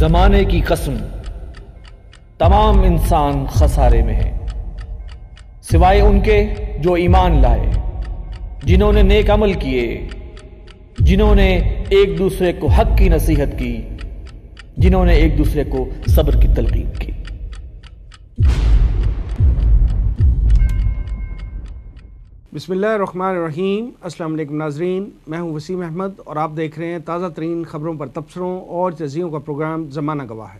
زمانے کی قسم تمام انسان خسارے میں ہیں، سوائے ان کے جو ایمان لائے، جنہوں نے نیک عمل کیے، جنہوں نے ایک دوسرے کو حق کی نصیحت کی، جنہوں نے ایک دوسرے کو صبر کی تلقین کی۔ بسم اللہ الرحمن الرحیم۔ السلام علیکم ناظرین، میں ہوں وسیم احمد اور آپ دیکھ رہے ہیں تازہ ترین خبروں پر تبصروں اور تجزیوں کا پروگرام زمانہ گواہ ہے۔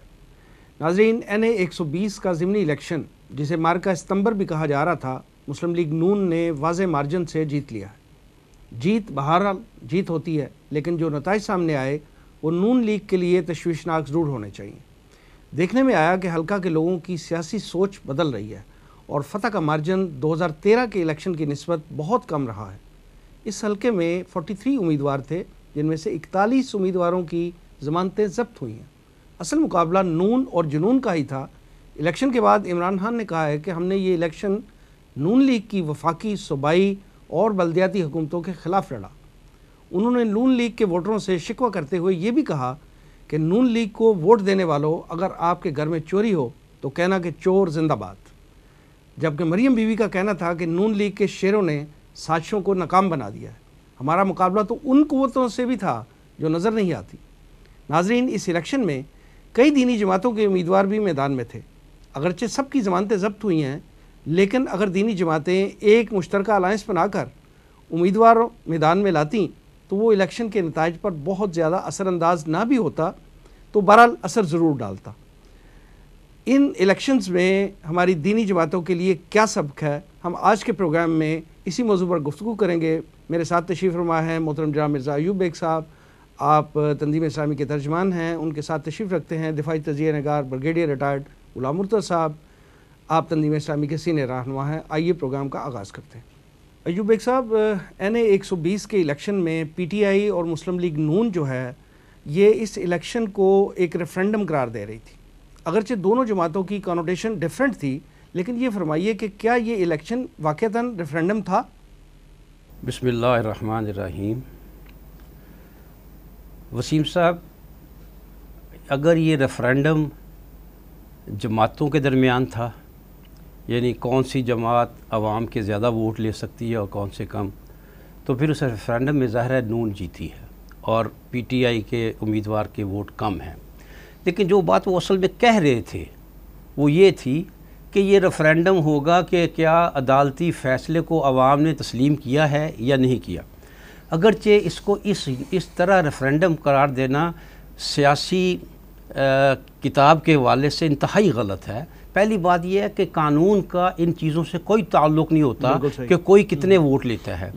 ناظرین، NA 120 کا ضمنی الیکشن، جسے مارکہ ستمبر بھی کہا جا رہا تھا، مسلم لیگ نون نے واضح مارجن سے جیت لیا ہے۔ جیت بہرحال جیت ہوتی ہے، لیکن جو نتائج سامنے آئے وہ نون لیگ کے لیے تشویشناک ضرور ہونے چاہیے۔ دیکھنے میں آیا کہ حلقہ کے لوگوں کی سیاسی سوچ بدل رہی ہے اور فتح کا مارجن 2013 کے الیکشن کی نسبت بہت کم رہا ہے۔ اس حلقے میں 43 امیدوار تھے، جن میں سے 41 امیدواروں کی ضمانتیں ضبط ہوئی ہیں۔ اصل مقابلہ نون اور جنون کا ہی تھا۔ الیکشن کے بعد عمران خان نے کہا ہے کہ ہم نے یہ الیکشن نون لیگ کی وفاقی، صوبائی اور بلدیاتی حکومتوں کے خلاف لڑا۔ انہوں نے نون لیگ کے ووٹروں سے شکوہ کرتے ہوئے یہ بھی کہا کہ نون لیگ کو ووٹ دینے والوں، اگر آپ کے گھر میں چوری ہو تو کہنا کہ چور زندہ باد۔ جبکہ مریم بیوی کا کہنا تھا کہ نون لیگ کے شیروں نے سازشوں کو ناکام بنا دیا ہے۔ ہمارا مقابلہ تو ان قوتوں سے بھی تھا جو نظر نہیں آتی۔ ناظرین، اس الیکشن میں کئی دینی جماعتوں کے امیدوار بھی میدان میں تھے۔ اگرچہ سب کی ضمانتیں ضبط ہوئی ہیں، لیکن اگر دینی جماعتیں ایک مشترکہ الائنس بنا کر امیدوار میدان میں لاتی تو وہ الیکشن کے نتائج پر بہت زیادہ اثر انداز نہ بھی ہوتا، تو بہرحال اثر ضرور ڈالتا۔ ان الیکشنز میں ہماری دینی جماعتوں کے لیے کیا سبق ہے، ہم آج کے پروگرام میں اسی موضوع پر گفتگو کریں گے۔ میرے ساتھ تشریف فرما ہیں محترم جناب مرزا ایوب بیگ صاحب، آپ تنظیم اسلامی کے ترجمان ہیں۔ ان کے ساتھ تشریف رکھتے ہیں دفاعی تجزیہ نگار بریگیڈیئر ریٹائرڈ غلام مرتضی صاحب، آپ تنظیم اسلامی کے سینئر رہنما ہیں۔ آئیے پروگرام کا آغاز کرتے ہیں۔ ایوب بیگ صاحب، NA 120 کے الیکشن میں PTI اور مسلم لیگ نون جو ہے، یہ اس الیکشن کو ایک ریفرینڈم قرار دے رہی تھی۔ اگرچہ دونوں جماعتوں کی کانوٹیشن ڈیفرنٹ تھی، لیکن یہ فرمائیے کہ کیا یہ الیکشن واقعتاً ریفرینڈم تھا؟ بسم اللہ الرحمن الرحیم۔ وسیم صاحب، اگر یہ ریفرینڈم جماعتوں کے درمیان تھا، یعنی کون سی جماعت عوام کے زیادہ ووٹ لے سکتی ہے اور کون سے کم، تو پھر اس ریفرینڈم میں ظاہر ہے نون جیتی ہے اور PTI کے امیدوار کے ووٹ کم ہیں۔ لیکن جو بات وہ اصل میں کہہ رہے تھے وہ یہ تھی کہ یہ ریفرینڈم ہوگا کہ کیا عدالتی فیصلے کو عوام نے تسلیم کیا ہے یا نہیں کیا۔ اگرچہ اس کو اس طرح ریفرینڈم قرار دینا سیاسی کتاب کے حوالے سے انتہائی غلط ہے۔ پہلی بات یہ ہے کہ قانون کا ان چیزوں سے کوئی تعلق نہیں ہوتا کہ کوئی کتنے ووٹ لیتا ہے۔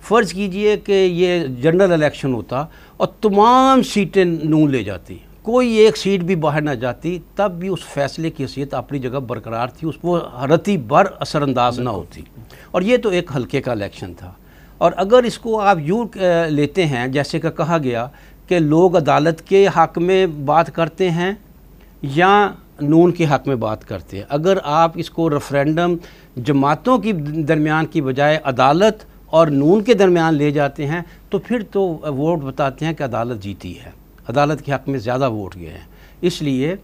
فرض کیجئے کہ یہ جنرل الیکشن ہوتا اور تمام سیٹیں نون لے جاتی، کوئی ایک سیٹ بھی باہر نہ جاتی، تب بھی اس فیصلے کی حیثیت اپنی جگہ برقرار تھی، اس کو رتی بھر اثر انداز نہ ہوتی۔ اور یہ تو ایک حلقے کا الیکشن تھا۔ اور اگر اس کو آپ یوں لیتے ہیں جیسے کہ کہا گیا کہ لوگ عدالت کے حق میں بات کرتے ہیں یا نون کے حق میں بات کرتے ہیں، اگر آپ اس کو ریفرینڈم جماعتوں کی درمیان کی بجائے عدالت اور نون کے درمیان لے جاتے ہیں تو پھر تو ووٹ بتاتے ہیں کہ عدالت جیتی ہے، عدالت کے حق میں زیادہ ووٹ گئے ہیں۔ اس لیے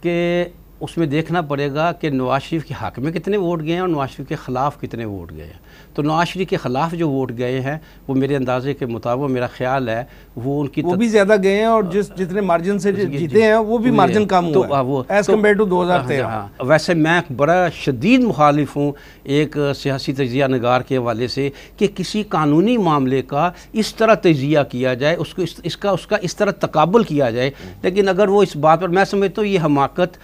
کہ اس میں دیکھنا پڑے گا کہ نواز شریف کے حق میں کتنے ووٹ گئے ہیں اور نواز شریف کے خلاف کتنے ووٹ گئے ہیں۔ تو نواز شریف کے خلاف جو ووٹ گئے ہیں وہ میرے اندازے کے مطابق، میرا خیال ہے وہ ان کی وہ بھی زیادہ گئے ہیں، اور جتنے مارجن سے جیتے ہیں وہ بھی مارجن کم ہوا ہے ایز کمپیئر ٹو 2013۔ ویسے میں بڑا شدید مخالف ہوں ایک سیاسی تجزیہ نگار کے حوالے سے کہ کسی قانونی معاملے کا اس طرح تجزیہ کیا جائے، اس کو اس طرح تقابل کیا جائے۔ لیکن اگر وہ اس بات پر، میں سمجھتا ہوں یہ حماقت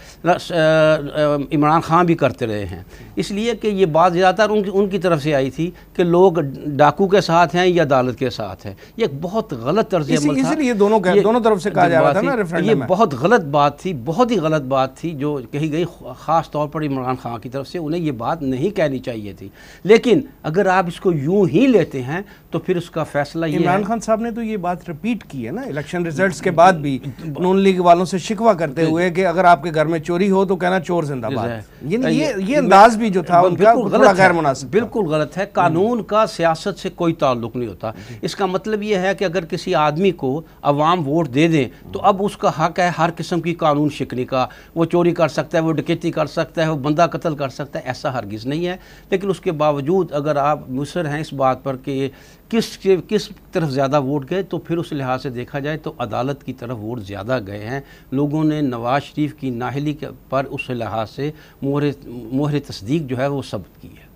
عمران خان بھی کرتے رہے ہیں، اس لیے کہ یہ بات زیادہ تر ان کی طرف سے آئی تھی کہ لوگ ڈاکو کے ساتھ ہیں یا عدالت کے ساتھ ہیں۔ یہ ایک بہت غلط طرز عمل تھا، اس لیے دونوں طرف سے کہا جا رہا تھا نا ریفرینڈم۔ یہ بہت غلط بات تھی، بہت ہی غلط بات تھی جو کہی گئی، خاص طور پر عمران خان کی طرف سے۔ انہیں یہ بات نہیں کہنی چاہیے تھی۔ لیکن اگر آپ اس کو یوں ہی لیتے ہیں تو پھر اس کا فیصلہ یہ ہے۔ عمران خان صاحب نے تو یہ بات ریپیٹ کی ہے نا الیکشن ریزلٹس کے بعد بھی، نون لیگ والوں سے شکوہ کرتے ہوئے کہ اگر آپ کے گھر میں چوری ہو ہو تو کہنا چور زندہ باد، یہ انداز بھی جو تھا ان کا تھوڑا غیر مناسب، بالکل غلط ہے. قانون کا سیاست سے کوئی تعلق نہیں ہوتا. اس کا مطلب یہ ہے کہ اگر کسی آدمی کو عوام ووٹ دے دیں تو اب اس کا حق ہے ہر قسم کی قانون شکنی کا. وہ چوری کر سکتا ہے، وہ ڈکیتی کر سکتا ہے، وہ بندہ قتل کر سکتا ہے، ایسا ہرگز نہیں ہے. لیکن اس کے باوجود اگر آپ مصر ہیں اس بات پر کہ کس طرف زیادہ ووٹ گئے، تو پھر اس لحاظ سے دیکھا جائے تو عدالت کی طرف ووٹ زیادہ گئے ہیں. لوگوں نے نواز شریف کی نااہلی پر اس لحاظ سے مہر تصدیق جو ہے وہ ثبت کی ہے.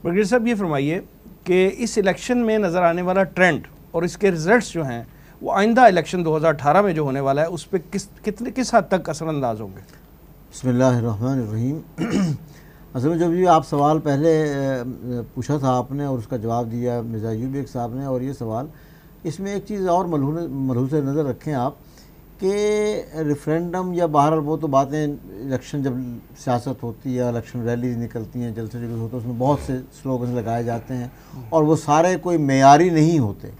برگزیڈ صاحب یہ فرمائیے کہ اس الیکشن میں نظر آنے والا ٹرینڈ اور اس کے ریزلٹس جو ہیں وہ آئندہ الیکشن 2018 میں جو ہونے والا ہے اس پہ کس حد تک اثر انداز ہوں گے؟ بسم اللہ الرحمن الرحیم. اصل میں جب یہ آپ سوال پہلے پوچھا تھا آپ نے اور اس کا جواب دیا مرزا ایوب بیگ صاحب نے، اور یہ سوال اس میں ایک چیز اور ملحوظ نظر رکھیں آپ کہ ریفرینڈم یا بہرحال وہ تو باتیں الیکشن جب سیاست ہوتی ہے، الیکشن ریلیز نکلتی ہیں، جلسے جلوس ہوتے ہیں، اس میں بہت سے سلوگنز لگائے جاتے ہیں اور وہ سارے کوئی معیاری نہیں ہوتے.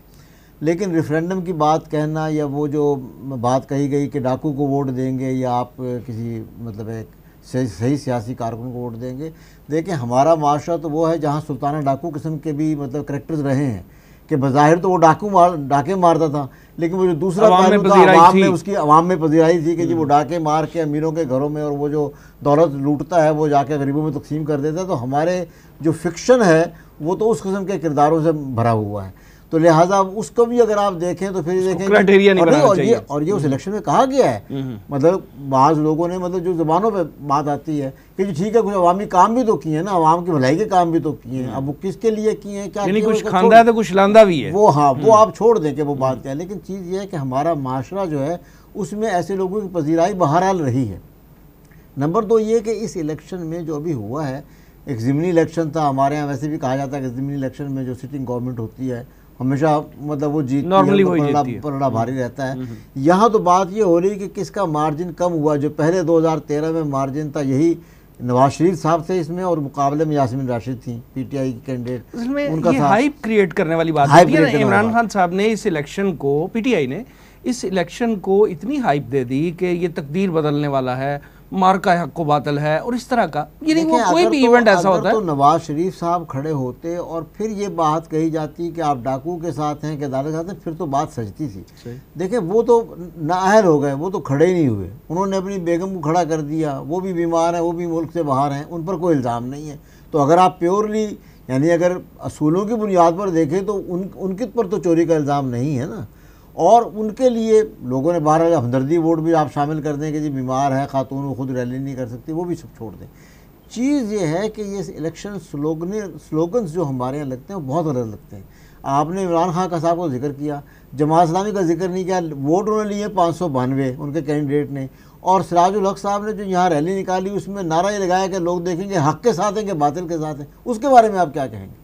لیکن ریفرینڈم کی بات کہنا یا وہ جو بات کہی گئی کہ ڈاکو کو ووٹ دیں گے یا آپ کسی مطلب ایک صحیح سیاسی کارکن کو ووٹ دیں گے، دیکھیں ہمارا معاشرہ تو وہ ہے جہاں سلطانہ ڈاکو قسم کے بھی مطلب کریکٹرز رہے ہیں کہ بظاہر تو وہ ڈاکے مارتا تھا، لیکن وہ جو دوسرا پہلو تھا عوام میں اس کی عوام میں پذیرائی تھی کہ جی وہ ڈاکے مار کے امیروں کے گھروں میں اور وہ جو دولت لوٹتا ہے وہ جا کے غریبوں میں تقسیم کر دیتا ہے. تو ہمارے جو فکشن ہے وہ تو اس قسم کے کرداروں سے بھرا ہوا ہے. تو لہٰذا اس کو بھی اگر آپ دیکھیں تو پھر دیکھیں اور یہ اس الیکشن میں کہا گیا ہے، مطلب بعض لوگوں نے مطلب جو زبانوں پہ بات آتی ہے کہ جی ٹھیک ہے کچھ عوامی کام بھی تو کیے ہیں نا، عوام کی بھلائی کے کام بھی تو کیے ہیں، اب وہ کس کے لیے کیے ہیں، کیا کچھ کھاندہ ہے تو کچھ لاندہ بھی ہے، وہ ہاں وہ آپ چھوڑ دیں کہ وہ بات کیا ہے. لیکن چیز یہ ہے کہ ہمارا معاشرہ جو ہے اس میں ایسے لوگوں کی پذیرائی بہرحال رہی ہے. نمبر 2 یہ کہ اس الیکشن میں جو ابھی ہوا ہے ایک ضمنی الیکشن تھا. ہمارے یہاں ویسے بھی کہا جاتا ہے کہ ضمنی الیکشن میں جو سٹنگ گورنمنٹ ہوتی ہے ہمیشہ مطلب وہ جیتتی ہے، پلڑا بھاری رہتا ہے. یہاں تو بات یہ ہو رہی کہ کس کا مارجن کم ہوا. جو پہلے 2013 میں مارجن تھا یہی نواز شریف صاحب تھے اس میں، اور مقابلے میں یاسمین راشد تھیں پی ٹی آئی کی کینڈیڈیٹ. ان کا ہائپ کریٹ کرنے والی بات ہے. عمران خان صاحب نے اس الیکشن کو، پی ٹی آئی نے اس الیکشن کو اتنی ہائپ دے دی کہ یہ تقدیر بدلنے والا ہے، مارکا حق و باطل ہے اور اس طرح کا. یعنی وہ کوئی بھی ایونٹ ایسا ہوتا ہے تو نواز شریف صاحب کھڑے ہوتے اور پھر یہ بات کہی جاتی کہ آپ ڈاکو کے ساتھ ہیں کہ عدالت کے ساتھ ہیں، پھر تو بات سجتی تھی. دیکھیں وہ تو نااہل ہو گئے، وہ تو کھڑے ہی نہیں ہوئے. انہوں نے اپنی بیگم کو کھڑا کر دیا، وہ بھی بیمار ہیں، وہ بھی ملک سے باہر ہیں، ان پر کوئی الزام نہیں ہے. تو اگر آپ پیورلی یعنی اگر اصولوں کی بنیاد پر دیکھیں تو ان کے پر تو چوری کا الزام نہیں ہے نا. اور ان کے لیے لوگوں نے بہرحال ہمدردی ووٹ بھی آپ شامل کر دیں کہ جی بیمار ہے خاتون، وہ خود ریلی نہیں کر سکتی، وہ بھی سب چھوڑ دیں. چیز یہ ہے کہ یہ الیکشن سلوگنز جو ہمارے یہاں لگتے ہیں وہ بہت غلط لگتے ہیں. آپ نے عمران خان کا صاحب کو ذکر کیا، جماعت اسلامی کا ذکر نہیں کیا. ووٹ انہوں نے لیے 592 ان کے کینڈیڈیٹ نے، اور سراج الحق صاحب نے جو یہاں ریلی نکالی اس میں نعرہ یہ لگایا کہ لوگ دیکھیں گے حق کے ساتھ ہیں کہ باطل کے ساتھ ہیں. اس کے بارے میں آپ کیا کہیں گے؟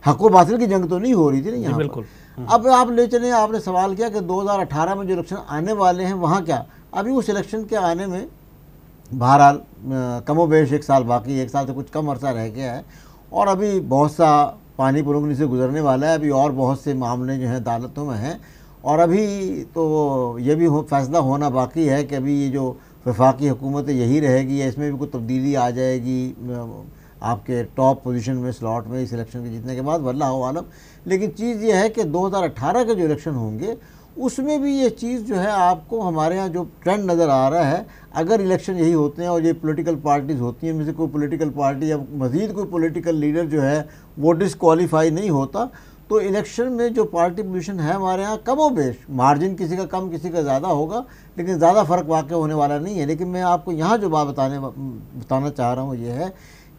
حق و باطل کی جنگ تو نہیں ہو رہی تھی نا یہاں. بالکل. اب آپ لے چلیں، آپ نے سوال کیا کہ 2018 میں جو الیکشن آنے والے ہیں وہاں کیا. ابھی اس الیکشن کے آنے میں بہرحال کم و بیش 1 سال باقی، 1 سال سے کچھ کم عرصہ رہ گیا ہے، اور ابھی بہت سا پانی پرونگنی سے گزرنے والا ہے. ابھی اور بہت سے معاملے جو ہیں عدالتوں میں ہیں، اور ابھی تو یہ بھی فیصلہ ہونا باقی ہے کہ ابھی یہ جو وفاقی حکومت یہی رہے گی یا اس میں بھی کوئی تبدیلی آ جائے گی آپ کے ٹاپ پوزیشن میں سلاٹ میں اس الیکشن کے جیتنے کے بعد، واللہ عالم. لیکن چیز یہ ہے کہ 2018 کے جو الیکشن ہوں گے اس میں بھی یہ چیز جو ہے آپ کو ہمارے ہاں جو ٹرینڈ نظر آ رہا ہے، اگر الیکشن یہی ہوتے ہیں اور یہ پولیٹیکل پارٹیز ہوتی ہیں، میں سے کوئی پولیٹیکل پارٹی یا مزید کوئی پولیٹیکل لیڈر جو ہے وہ ڈسکوالیفائی نہیں ہوتا، تو الیکشن میں جو پارٹی پوزیشن ہے ہمارے ہاں کم و بیش مارجن کسی کا کم کسی کا زیادہ ہوگا، لیکن زیادہ فرق واقع ہونے والا نہیں ہے. لیکن میں آپ کو یہاں جو بات بتانا چاہ رہا ہوں یہ ہے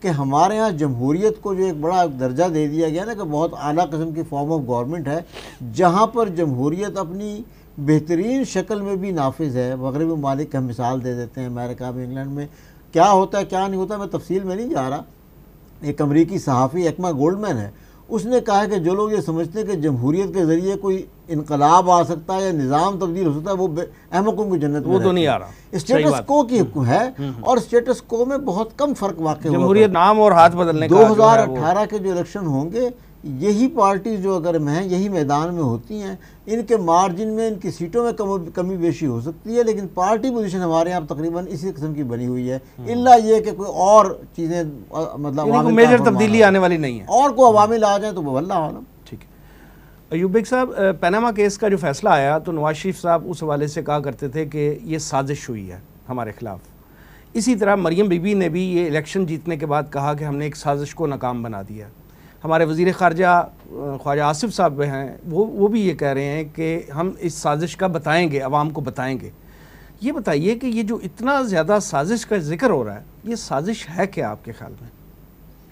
کہ ہمارے ہاں جمہوریت کو جو ایک بڑا درجہ دے دیا گیا نا کہ بہت اعلیٰ قسم کی فارم آف گورنمنٹ ہے، جہاں پر جمہوریت اپنی بہترین شکل میں بھی نافذ ہے. مغربی ممالک کا ہم مثال دے دیتے ہیں، امریکہ میں، انگلینڈ میں کیا ہوتا ہے کیا نہیں ہوتا میں تفصیل میں نہیں جا رہا. ایک امریکی صحافی ایکما گولڈمین ہے، اس نے کہا کہ جو لوگ یہ سمجھتے ہیں کہ جمہوریت کے ذریعے کوئی انقلاب آ سکتا ہے یا نظام تبدیل ہو سکتا ہے وہ احمقوں کی جنت میں، وہ تو نہیں آ رہا. اسٹیٹس کو کی ہے اور اسٹیٹس کو میں بہت کم فرق واقع ہوا. جمہوریت نام اور ہاتھ بدلنے کا 2018 کے جو الیکشن ہوں گے یہی پارٹیز جو اگر ہیں یہی میدان میں ہوتی ہیں، ان کے مارجن میں ان کی سیٹوں میں کمی بیشی ہو سکتی ہے، لیکن پارٹی پوزیشن ہمارے یہاں تقریباً اسی قسم کی بنی ہوئی ہے، الا یہ کہ کوئی اور چیزیں مطلب میجر تبدیلی آنے والی نہیں ہے، اور کوئی عوامل آ جائیں تو واللہ عالم۔ ٹھیک ہے ایوب بیگ صاحب، پیناما کیس کا جو فیصلہ آیا تو نواز شریف صاحب اس حوالے سے کہا کرتے تھے کہ یہ سازش ہوئی ہے ہمارے خلاف، اسی طرح مریم بی بی نے بھی یہ الیکشن جیتنے کے بعد کہا کہ ہم نے ایک سازش کو ناکام بنا دیا۔ ہمارے وزیر خارجہ خواجہ آصف صاحب ہیں، وہ بھی یہ کہہ رہے ہیں کہ ہم اس سازش کا بتائیں گے، عوام کو بتائیں گے۔ یہ بتائیے کہ یہ جو اتنا زیادہ سازش کا ذکر ہو رہا ہے، یہ سازش ہے کیا آپ کے خیال میں؟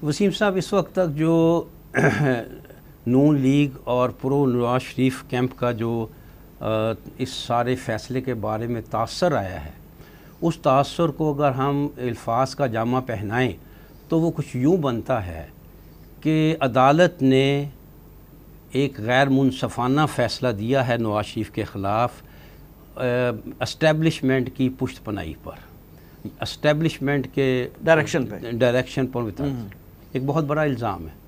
وسیم صاحب، اس وقت تک جو نون لیگ اور پرو نواز شریف کیمپ کا جو اس سارے فیصلے کے بارے میں تاثر آیا ہے، اس تاثر کو اگر ہم الفاظ کا جامہ پہنائیں تو وہ کچھ یوں بنتا ہے کہ عدالت نے ایک غیر منصفانہ فیصلہ دیا ہے نواز شریف کے خلاف اسٹیبلشمنٹ کی پشت پناہی پر، اسٹیبلشمنٹ کے ڈائریکشن پر ایک بہت بڑا الزام ہے۔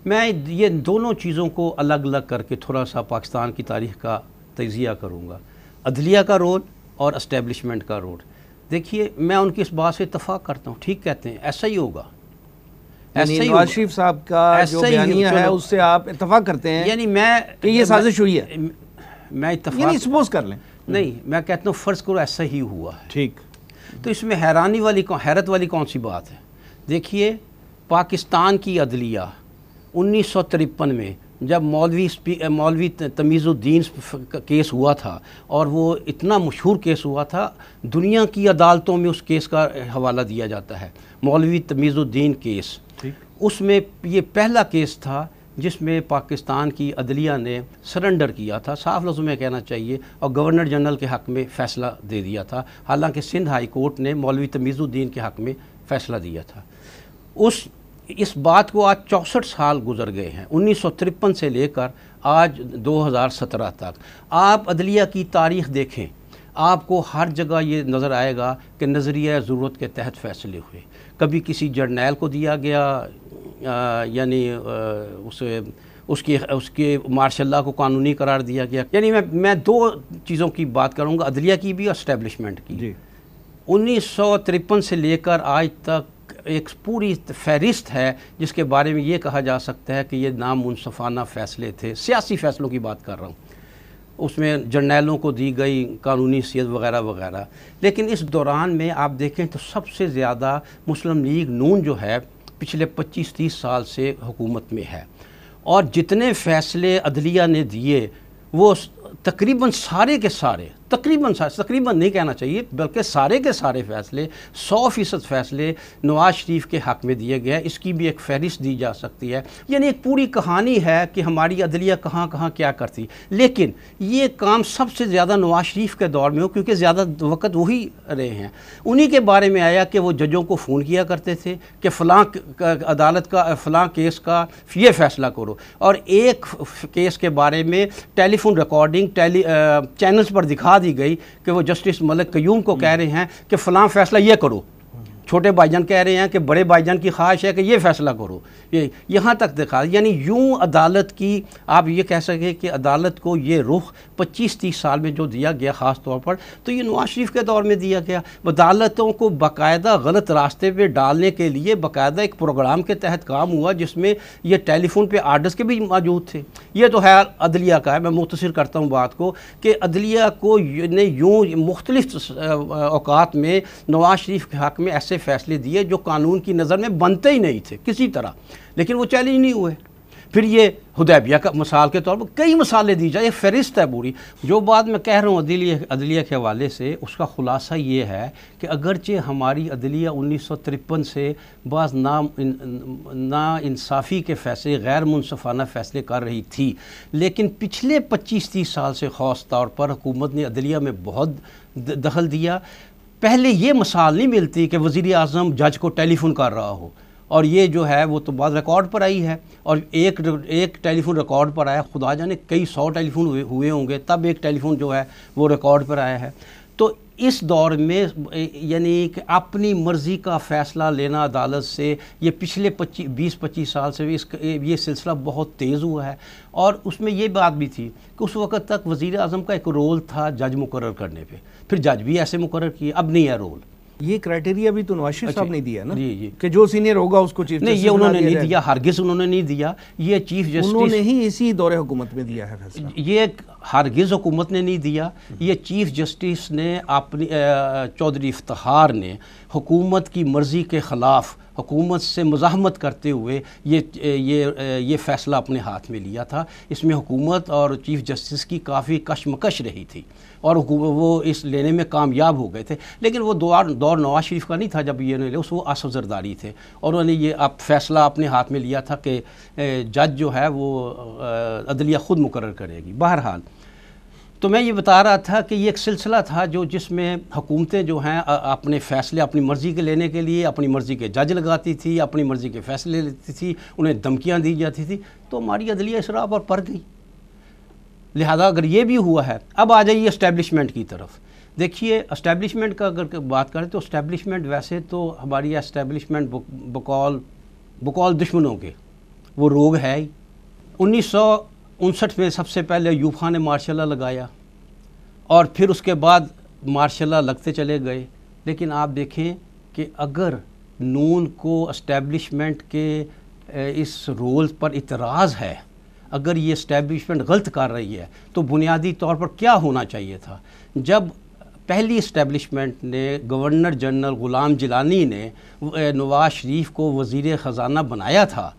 میں یہ دونوں چیزوں کو الگ الگ کر کے تھوڑا سا پاکستان کی تاریخ کا تجزیہ کروں گا، عدلیہ کا رول اور اسٹیبلشمنٹ کا رول۔ دیکھیے، میں ان کی اس بات سے اتفاق کرتا ہوں، ٹھیک کہتے ہیں، ایسا ہی ہوگا، نواز شریف صاحب کا جو بیانیہ ہے اس سے آپ اتفاق کرتے ہیں یعنی میں کہ یہ سازش ہوئی ہے؟ میں اتفاق یعنی سپوز کر لیں، نہیں، میں کہتا ہوں فرض کرو ایسا ہی ہوا ہے، ٹھیک، تو اس میں حیرت والی کون سی بات ہے؟ دیکھیے، پاکستان کی عدلیہ 1953 میں جب مولوی تمیز الدین کیس ہوا تھا، اور وہ اتنا مشہور کیس ہوا تھا، دنیا کی عدالتوں میں اس کیس کا حوالہ دیا جاتا ہے، مولوی تمیز الدین کیس، اس میں یہ پہلا کیس تھا جس میں پاکستان کی عدلیہ نے سرنڈر کیا تھا، صاف لفظوں میں کہنا چاہیے، اور گورنر جنرل کے حق میں فیصلہ دے دیا تھا، حالانکہ سندھ ہائی کورٹ نے مولوی تمیز الدین کے حق میں فیصلہ دیا تھا۔ اس بات کو آج 64 سال گزر گئے ہیں، 1953 سے لے کر آج 2017 تک۔ آپ عدلیہ کی تاریخ دیکھیں، آپ کو ہر جگہ یہ نظر آئے گا کہ نظریہ ضرورت کے تحت فیصلے ہوئے، کبھی کسی جرنیل کو دیا گیا، یعنی اس کے مارشل لاء کو قانونی قرار دیا گیا۔ یعنی میں دو چیزوں کی بات کروں گا، عدلیہ کی بھی اور اسٹیبلشمنٹ کی۔ 1953 سے لے کر آج تک ایک پوری فہرست ہے جس کے بارے میں یہ کہا جا سکتا ہے کہ یہ نامنصفانہ فیصلے تھے، سیاسی فیصلوں کی بات کر رہا ہوں، اس میں جرنیلوں کو دی گئی قانونی حیثیت وغیرہ وغیرہ۔ لیکن اس دوران میں آپ دیکھیں تو سب سے زیادہ مسلم لیگ نون جو ہے پچھلے 25-30 سال سے حکومت میں ہے، اور جتنے فیصلے عدلیہ نے دیے وہ تقریباً سارے کے سارے، تقریباً نہیں کہنا چاہیے بلکہ سارے کے سارے فیصلے 100% فیصلے نواز شریف کے حق میں دیے گئے۔ اس کی بھی ایک فہرست دی جا سکتی ہے، یعنی ایک پوری کہانی ہے کہ ہماری عدلیہ کہاں کہاں کیا کرتی۔ لیکن یہ کام سب سے زیادہ نواز شریف کے دور میں ہو، کیونکہ زیادہ وقت وہی رہے ہیں، انہی کے بارے میں آیا کہ وہ ججوں کو فون کیا کرتے تھے کہ فلاں عدالت کا فلاں کیس کا یہ فیصلہ کرو، اور ایک کیس کے بارے میں ٹیلی فون ریکارڈنگ چینلز پر دکھا دی گئی کہ وہ جسٹس ملک قیوم کو کہہ رہے ہیں کہ فلاں فیصلہ یہ کرو، چھوٹے بھائی جان کہہ رہے ہیں کہ بڑے بھائی جان کی خواہش ہے کہ یہ فیصلہ کرو، یہاں تک دکھا، یعنی یوں عدالت کی آپ یہ کہہ سکیں کہ عدالت کو یہ رخ 25-30 سال میں جو دیا گیا خاص طور پر، تو یہ نواز شریف کے دور میں دیا گیا۔ عدالتوں کو باقاعدہ غلط راستے پہ ڈالنے کے لیے باقاعدہ ایک پروگرام کے تحت کام ہوا جس میں یہ ٹیلی فون پہ آرڈرز کے بھی موجود تھے۔ یہ تو ہے عدلیہ کا ہے، میں مختصر کرتا ہوں بات کو کہ عدلیہ کو نے یوں مختلف اوقات میں نواز شریف کے حق میں ایسے فیصلے دیے جو قانون کی نظر میں بنتے ہی نہیں تھے کسی طرح، لیکن وہ چیلنج نہیں ہوئے۔ پھر یہ حدیبیہ کا مثال کے طور پر کئی مثالیں دی جائیں، فہرست ہے پوری۔ جو بات میں کہہ رہا ہوں عدلیہ کے حوالے سے، اس کا خلاصہ یہ ہے کہ اگرچہ ہماری عدلیہ 1953 سے بعض نا انصافی کے فیصلے، غیر منصفانہ فیصلے کر رہی تھی، لیکن پچھلے 25-30 سال سے خاص طور پر حکومت نے عدلیہ میں بہت دخل دیا۔ پہلے یہ مثال نہیں ملتی کہ وزیر اعظم جج کو ٹیلی فون کر رہا ہو، اور یہ جو ہے وہ تو بعد ریکارڈ پر آئی ہے، اور ایک ٹیلی فون ریکارڈ پر آیا، خدا جانے کئی 100 ٹیلی فون ہوئے ہوں گے، تب ایک ٹیلی فون جو ہے وہ ریکارڈ پر آیا ہے۔ تو اس دور میں یعنی کہ اپنی مرضی کا فیصلہ لینا عدالت سے، یہ پچھلے 20-25 سال سے بھی یہ سلسلہ بہت تیز ہوا ہے. اور اس میں یہ بات بھی تھی کہ اس وقت تک وزیر اعظم کا ایک رول تھا جج مقرر کرنے پہ، پھر جج بھی ایسے مقرر کیے، اب نہیں ہے رول. یہ کرائٹیریا بھی تو نواز شریف صاحب نے دیا نا، جی کہ جو سینئر ہوگا اس کو چیف جسٹس. نہیں، یہ انہوں نے نہیں دیا، ہرگز انہوں نے نہیں دیا. یہ چیف جسٹس انہوں نے ہی اسی دور حکومت میں دیا ہے فیصلہ. یہ ہرگز حکومت نے نہیں دیا. یہ چیف جسٹس نے اپنی چودھری افتخار نے حکومت کی مرضی کے خلاف حکومت سے مزاحمت کرتے ہوئے یہ فیصلہ اپنے ہاتھ میں لیا تھا. اس میں حکومت اور چیف جسٹس کی کافی کشمکش رہی تھی اور وہ اس لینے میں کامیاب ہو گئے تھے. لیکن وہ دور نواز شریف کا نہیں تھا جب یہ لے، وہ آصف زرداری تھے اور انہوں نے یہ فیصلہ اپنے ہاتھ میں لیا تھا کہ جج جو ہے وہ عدلیہ خود مقرر کرے گی. بہرحال تو میں یہ بتا رہا تھا کہ یہ ایک سلسلہ تھا جس میں حکومتیں جو ہیں اپنے فیصلے اپنی مرضی کے لینے کے لیے اپنی مرضی کے جج لگاتی تھی، اپنی مرضی کے فیصلے لیتی تھی، انہیں دھمکیاں دی جاتی تھی. تو ہماری عدلیہ اس راہ پر پڑ گئی. لہذا اگر یہ بھی ہوا ہے، اب آ جائیے اسٹیبلشمنٹ کی طرف. دیکھیے اسٹیبلشمنٹ کا اگر بات کریں تو اسٹیبلشمنٹ ویسے تو ہماری اسٹیبلشمنٹ بقول دشمنوں کے وہ روگ ہے ہی. 1959 میں سب سے پہلے ایوب خان نے مارشل لا لگایا اور پھر اس کے بعد مارشل لا لگتے چلے گئے. لیکن آپ دیکھیں کہ اگر نون کو اسٹیبلشمنٹ کے اس رول پر اعتراض ہے، اگر یہ اسٹیبلشمنٹ غلط کر رہی ہے تو بنیادی طور پر کیا ہونا چاہیے تھا؟ جب پہلی اسٹیبلشمنٹ نے گورنر جنرل غلام جیلانی نے نواز شریف کو وزیر خزانہ بنایا تھا،